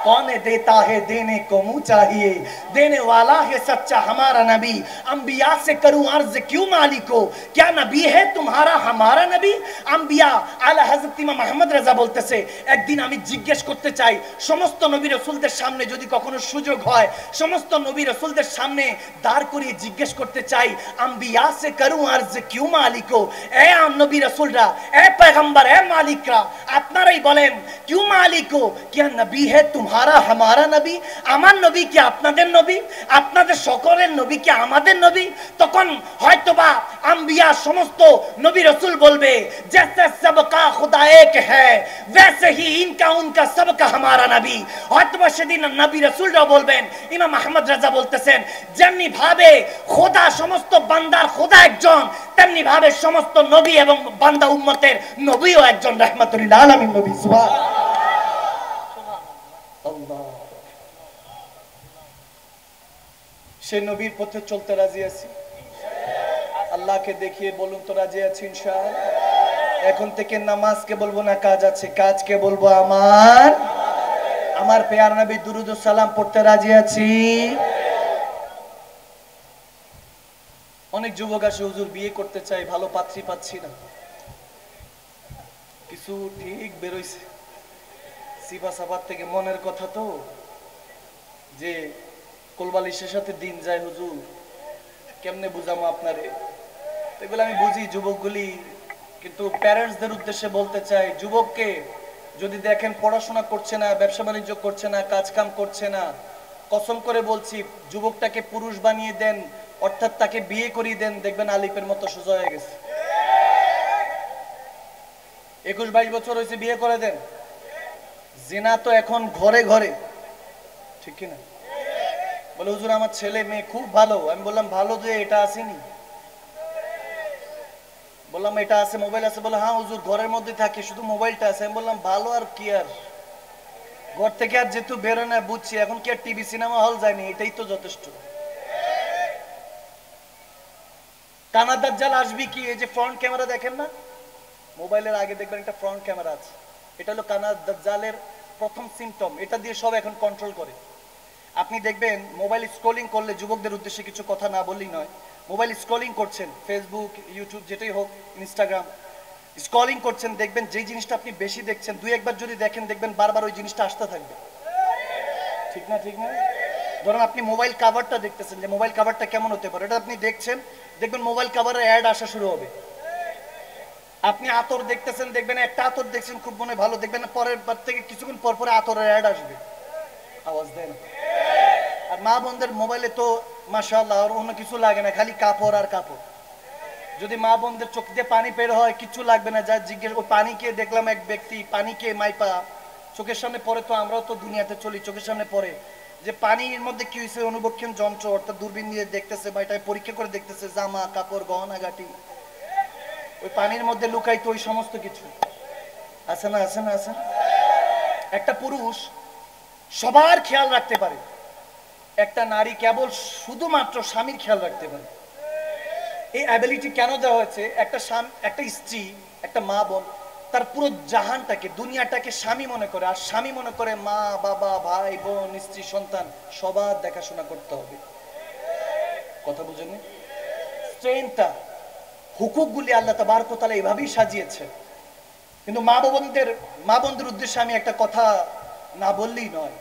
कौन देता है देने को मुंह चाहिए, देने वाला है सच्चा हमारा नबी, अंबिया से करूं अर्ज क्यों मालिको, क्या नबी है तुम्हारा हमारा नबी? अंबिया आला हजरत इमाम আহমদ রাজা বলতেছে, একদিন আমি জিজ্ঞেস করতে চাই সমস্ত নবী রাসূলদের সামনে, যদি কখনো সুযোগ হয় সমস্ত নবী রাসূলদের সামনে দাঁড় করিয়ে জিজ্ঞেস করতে চাই, अंबिया से करूं अर्ज क्यों मालिको, এ নবী রাসূলরা, এ পয়গম্বর, এ মালিকরা, আপনারাই বলেন, क्यों मालिको, क्या नबी है तुम्हारा हमारा नबी, আমার নবী কি আপনাদের নবী, আপনাদের সকলের নবী কি আমাদের নবী? তখন হয়তোবা আম্বিয়া সমস্ত নবী রাসূল বলবে, जैसे सबका खुदा एक है वैसे ही इनका उनका सबका हमारा नबी। হয়তোবা সেদিন নবী রাসূলরা বলবেন, ইমাম আহমদ রাজা বলতেছেন, যেমনি ভাবে খোদা সমস্ত বান্দার খোদা একজন, তেমনি ভাবে সমস্ত নবী এবং বান্দা উম্মতের নবীও একজন, রাহমাতুল লিল আলামিন নবী। সুবহানাল্লাহ। সে নবীর পথে চলতে রাজি আছি, আল্লাহকে দেখিয়ে বলুন তো রাজি আছি ইনশাআল্লাহ। এখন থেকে নামাজকে বলবো না কাজ আছে, কাজকে বলবো আমার পেয়ার নবী দুরুদ ও সালাম পড়তে রাজি আছি। অনেক যুবক আসে, হুজুর বিয়ে করতে চাই, ভালো পাত্রী পাচ্ছি না, কিছু ঠিক বেরোইছে সিফা সাফার থেকে, মনের কথা তো যে কোলবালিশের সাথে দিন যায়, হুজুর কেমনে বুঝামো আপনারে? এগুলো আমি বুঝি যুবকগুলি, কিন্তু প্যারেন্টসদের উদ্দেশ্যে বলতে চাই, যুবককে যদি দেখেন পড়াশোনা করছে না, ব্যবসা বাণিজ্য করছে না, কাজ কাম করছে না, কসম করে বলছি যুবকটাকে পুরুষ বানিয়ে দেন, অর্থাৎ তাকে বিয়ে করিয়ে দেন, দেখবেন আলিফের মতো সোজা হয়ে গেছে। 21-22 বছর হয়েছে, বিয়ে করে দেন। জিনা তো এখন ঘরে ঘরে, ঠিক কিনা? বলে হুজুর আমার ছেলে মেয়ে খুব ভালো। আমি বললাম ভালো যে এটা আসেনি, বললাম এটা আছে, মোবাইল আছে। বলে হ্যাঁ হুজুর ঘরের মধ্যে থাকে, শুধু মোবাইলটা আছে। আমি বললাম ভালো আর কি, আর ঘর থেকে আর যেহেতু বেরো না, বুঝছি, এখন কি আর টিভি সিনেমা হল যায়নি, এটাই তো যথেষ্ট। কানা দাজ্জাল আসবি কি? এই যে ফ্রন্ট ক্যামেরা দেখেন না মোবাইলের আগে, দেখবেন একটা ফ্রন্ট ক্যামেরা আছে, এটা হলো কানা দাজ্জালের প্রথম সিমটম। এটা দিয়ে সব এখন কন্ট্রোল করে। আপনি দেখবেন মোবাইল স্ক্রলিং করলে, যুবকদের উদ্দেশ্যে কিছু কথা না বললেই নয়, মোবাইল স্ক্রলিং করছেন, ফেসবুক, ইউটিউব, যেটাই হোক, ইনস্টাগ্রাম, স্ক্রলিং করছেন, দেখবেন যে জিনিসটা আপনি বেশি দেখছেন, দুই একবার যদি দেখেন দেখবেন বারবার ওই জিনিসটা আসতে থাকবে। ঠিক না? ঠিক না? ধরুন আপনি মোবাইল কাভারটা দেখতেছেন, যে মোবাইল কাভারটা কেমন হতে পারে, এটা আপনি দেখছেন, দেখবেন মোবাইল কাভারের অ্যাড আসা শুরু হবে। আপনি আতর দেখতেছেন, দেখবেন একটা আতর দেখছেন খুব মনে ভালো, দেখবেন পরের বার থেকে কিছুক্ষণ পর পরে আতরের অ্যাড আসবে। আওয়াজ দেন। আর মা বোনদের মোবাইলে তো মাশাআল্লাহ আর অন্য কিছু লাগে না, খালি কাপড় আর কাপড়। যদি মা বোনদের চোখ দিয়ে পানি বের হয় কিছু লাগবে না, যা জিজ্ঞেস, ওই পানিকে দেখলাম এক ব্যক্তি পানিকে মাইপা চোখের সামনে পড়ে, তো আমরাও তো দুনিয়াতে চলি, চোখের সামনে পড়ে যে পানির মধ্যে কি হয়েছে, অনুবক্ষণ যন্ত্র অর্থাৎ দূরবীন দিয়ে দেখতেছে বা এটা পরীক্ষা করে দেখতেছে, জামা কাপড় গহনা গাটি, ওই পানির মধ্যে লুকাইতো ওই সমস্ত কিছু আছে না? আছে না? আছে না? একটা পুরুষ সবার খেয়াল রাখতে পারে, একটা নারী কেবল শুধুমাত্র স্বামীর খেয়াল রাখতে পারে। এই অ্যাবিলিটি কেন দেওয়া হয়েছে? একটা স্ত্রী, একটা মা বোন তার পুরো জাহানটাকে, দুনিয়াটাকে স্বামী মনে করে, আর স্বামী মনে করে মা বাবা ভাই বোন স্ত্রী সন্তান সবার দেখাশোনা করতে হবে। কথা বুঝেন? স্ট্রেনটা, হুকুকগুলি আল্লাহ তাবারক ওয়া তাআলা এভাবেই সাজিয়েছে। কিন্তু মা বোনদের উদ্দেশ্যে আমি একটা কথা না বললেই নয়।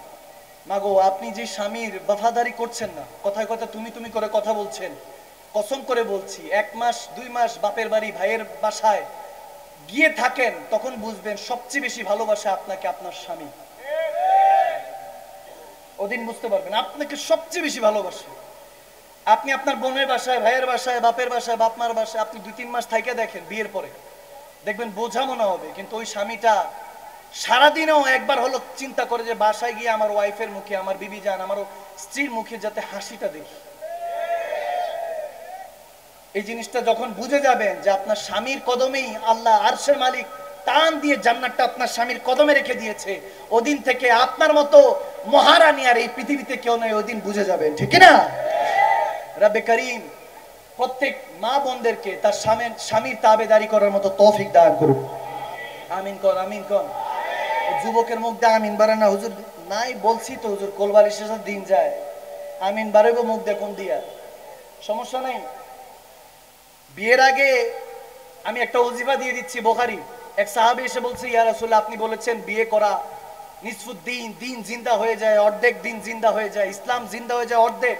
মা গো, আপনি যে স্বামীর বফাদারি করছেন না, কথায় কথা তুমি তুমি করে কথা বলছেন, কসম করে বলছি 1 মাস 2 মাস বাপের বাড়ি ভাইয়ের বাসায় গিয়ে থাকেন, তখন বুঝবেন সবচেয়ে বেশি ভালোবাসে আপনাকে আপনার স্বামী। ওদিন বুঝতে পারবেন আপনাকে সবচেয়ে বেশি ভালোবাসে। আপনি আপনার বোনের বাসায়, ভাইয়ের বাসায়, বাপের বাসায়, বাপ মার বাসায় আপনি 2-3 মাস থাইকে দেখেন, বিয়ের পরে দেখবেন বোঝা মনে হবে, কিন্তু ওই স্বামীটা সারাদিনেও একবার হলো চিন্তা করে যে বাসায় গিয়ে আমার ওয়াইফের মুখে, আমার বিবি জান, আমার স্ত্রীর মুখে যাতে হাসিটা দেখি। এই জিনিসটা যখন বুঝে যাবেন যে আপনার স্বামীর কদমেই আল্লাহ আরশের মালিক টান দিয়ে জান্নাতটা আপনার স্বামীর কদমে রেখে দিয়েছে, ওদিন থেকে আপনার মতো মহারানী আর এই পৃথিবীতে কেউ নয়, ওদিন বুঝে যাবেন। ঠিক না? রব্বে করিম প্রত্যেক মা বোনদেরকে তার স্বামীর তাবেদারি করার মতো তৌফিক দান করুন। আমিন কর, আমিন কর। যুবকের মুখ দিয়ে আমিন বাড়ে না হুজুর? নাই, বলছি তো হুজুর, কোলবালিশ শেষের দিন যায়, আমিন বাড়াবো মুখ দিয়ে কোন দিয়া? সমস্যা নাই। বিয়ের আগে আমি একটা ওজিফা দিয়ে দিচ্ছি, বুখারী এক সাহাবী এসে বলছে, ইয়া রাসূলুল্লাহ আপনি বলেছেন বিয়ে করা নিসফুদ্দিন, দিন জিন্দা হয়ে যায়, অর্ধেক দিন জিন্দা হয়ে যায়, ইসলাম জিন্দা হয়ে যায় অর্ধেক,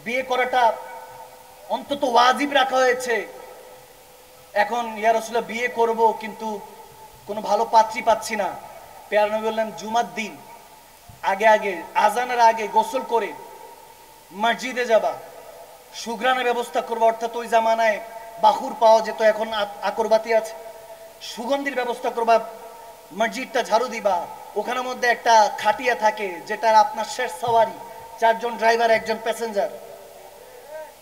বিয়ে করাটা অন্তত ওয়াজিব রাখা হয়েছে। এখন ইয়া রাসূলুল্লাহ বিয়ে করব কিন্তু কোনো ভালো পাত্রী পাচ্ছি না। পেয়ার নবী বললেন জুমার দিন আগে আগে আজানের আগে গোসল করে মসজিদে যাবা, সুঘ্রাণের ব্যবস্থা করবা, অর্থাৎ ওই জামানায় বাহুর পাওয়া যেত, এখন আকরবাতি আছে, সুগন্ধির ব্যবস্থা করবা, মসজিদটা ঝাড়ু দিবা, ওখানের মধ্যে একটা খাটিয়া থাকে যেটা আপনার শেষ সওয়ারি, 4 জন ড্রাইভার 1 জন প্যাসেঞ্জার,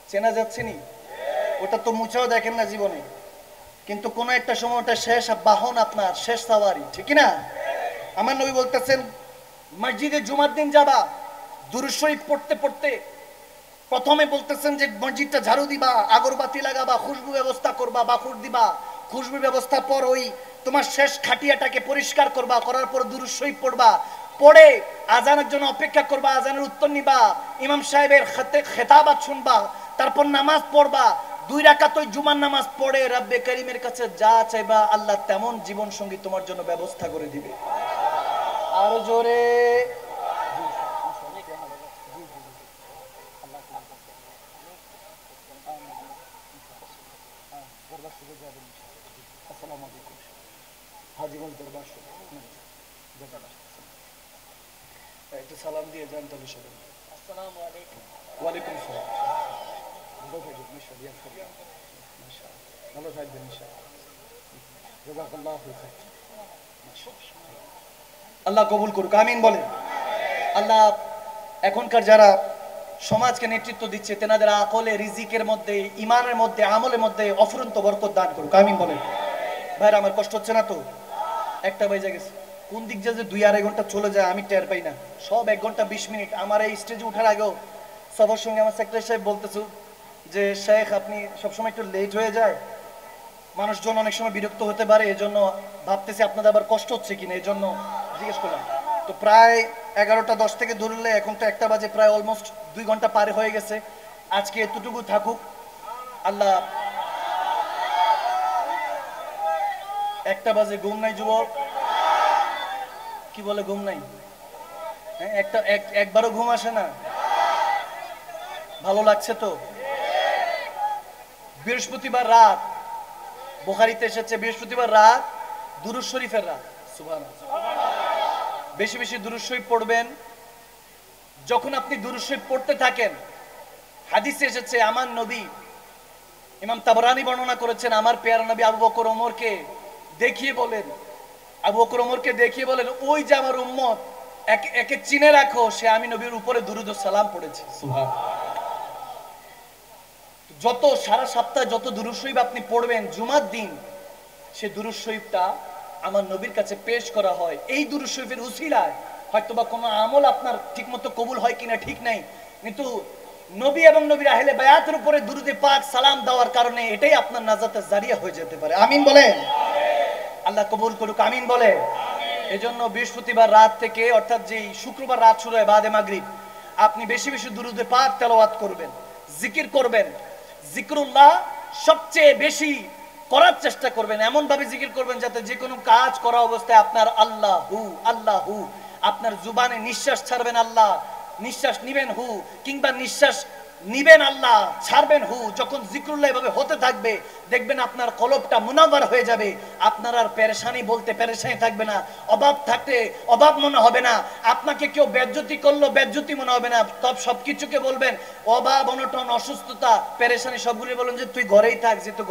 চেনা যাচ্ছে নি? ওটা তো মুছেও দেখেন না জীবনে, কিন্তু কোন একটা সময় ওটা শেষ বাহন, আপনার শেষ সওয়ারি। ঠিক না? আমার নবী বলতেছেন মসজিদে জুমার দিন যাবা, দুরূদ শরীফ পড়তে পড়তে প্রথমে বলতেছেন যে মসজিদটা ঝাড়ু দিবা, আগরবাতি লাগাবা, খুশবু ব্যবস্থা করবা, বাকুর দিবা, খুশবুর ব্যবস্থা পর ওই তোমার শেষ খাটিয়াটাকে পরিষ্কার করবা, করার পর দুরূদ শরীফ পড়বা, পড়ে আজানের জন্য অপেক্ষা করবা, আজানের উত্তর নিবা, ইমাম সাহেবের খেতাবাত শুনবা, তারপর নামাজ পড়বা, 2 রাকাত ওই জুমার নামাজ পড়ে রব্বে করিমের কাছে যা চাইবা আল্লাহ তেমন জীবন সঙ্গী তোমার জন্য ব্যবস্থা করে দিবে। আরো জোরে। একটু সালাম দিয়ে যান তাহলে সবাই। আসসালামু আলাইকুম। ওয়ালাইকুম আসসালাম। ভালো থাকবেন ইনশাআল্লাহ, ভালো থাকবেন ইনশাআল্লাহ, জাযাকাল্লাহু খাইর। আল্লাহ কবুল করুক, আমিন বলেন। আল্লাহ এখনকার যারা সমাজকে নেতৃত্ব দিচ্ছে তেনাদের আকলে, রিজিকের মধ্যে, ইমানের মধ্যে, আমলের মধ্যে অফুরন্ত বরকত দান করুক, আমিন বলেন। ভাইরা আমার কষ্ট হচ্ছে না তো? 1টা বেজে গেছে, কোন দিক যে 2-2.5 ঘন্টা চলে যায় আমি টের পাই না, সব 1 ঘন্টা 20 মিনিট। আমার এই স্টেজে ওঠার আগেও সবার সঙ্গে আমার সেক্রেটারি সাহেব বলতেছে যে শেখ আপনি সবসময় একটু লেট হয়ে যায়, মানুষজন অনেক সময় বিরক্ত হতে পারে, এজন্য ভাবতেছি আপনাদের আবার কষ্ট হচ্ছে কিনা, এই জন্য জিজ্ঞেস করলাম। তো প্রায় 11:10 থেকে ধরলে এখন তো 1টা বাজে, প্রায় অলমোস্ট 2 ঘন্টা পারে হয়ে গেছে। আজকে এতটুকু থাকুক। আল্লাহ 1টা বাজে, ঘুম নাই যুবক? কি বলে ঘুম নাই? হ্যাঁ, একবারও ঘুম আসে না? ভালো লাগছে তো? বৃহস্পতিবার রাত, বুখারীতে এসেছে বৃহস্পতিবার রাত দুরূদ শরীফের রাত। সুবহানাল্লাহ। বেশি বেশি দুরূদ শরীফ পড়বেন। যখন আপনি দুরূদ শরীফ পড়তে থাকেন, হাদিসে এসেছে আমার নবী, ইমাম তাবরানী বর্ণনা করেছেন, আমার পেয়ারা নবী আবু বকর ওমরকে দেখিয়ে বলেন, ওই যে আমার উম্মত, একে চিনে রাখো, সে আমি নবীর উপরে দুরূদ ও সালাম পড়েছে। সুবহানাল্লাহ। যত সারা সপ্তাহে যত দুরূদ শরীফ আপনি পড়বেন, জুমার দিন সে দুরূদ শরীফটা আমার নবীর কাছে পেশ করা হয়। এই দুরূদ শরীফের উসিলায় হয়তোবা কোনো আমল আপনার ঠিকমতো কবুল হয় কিনা ঠিক নাই, কিন্তু নবী এবং নবীর আহলে বায়াতের উপরে দুরূদে পাক সালাম দেওয়ার কারণে এটাই আপনার নাজাতের জারিয়া হয়ে যেতে পারে। আমিন বলেন। আল্লাহ কবুল করুক। আমিন বলে। এজন্য বৃহস্পতিবার রাত থেকে, অর্থাৎ যেই শুক্রবার রাত শুরু হয় বাদে মাগরিব, আপনি বেশি বেশি দুরূদে পাক তেলাওয়াত করবেন, জিকির করবেন। জিকরুল্লাহ সবচেয়ে বেশি করার চেষ্টা করবেন, এমন ভাবে জিকির করবেন যাতে যে কোনো কাজ করা অবস্থায় আপনার আল্লাহু আল্লাহু, আপনার জুবানে নিঃশ্বাস ছাড়বেন আল্লাহ, নিঃশ্বাস নিবেন হু, কিংবা নিঃশ্বাস নিবেন আল্লাহ, ছাড়বেন হু। যখন জিকরুল্লাহ এভাবে হতে থাকবে, দেখবেন আপনার কলবটা মুনাওয়ার হয়ে যাবে। আপনার আর পেরেশানি বলতে পেরেশানি থাকবে না, অভাব থাকতে অভাব মনে হবে না, আপনাকে কেউ বেজ্জতি করলো বেজ্জতি মনে হবে না। সবকিছুকে বলবেন অভাব, অনটন, অসুস্থতা, পেরেশানি সবগুলো বলবেন যে তুই ঘরেই থাক, যে তুই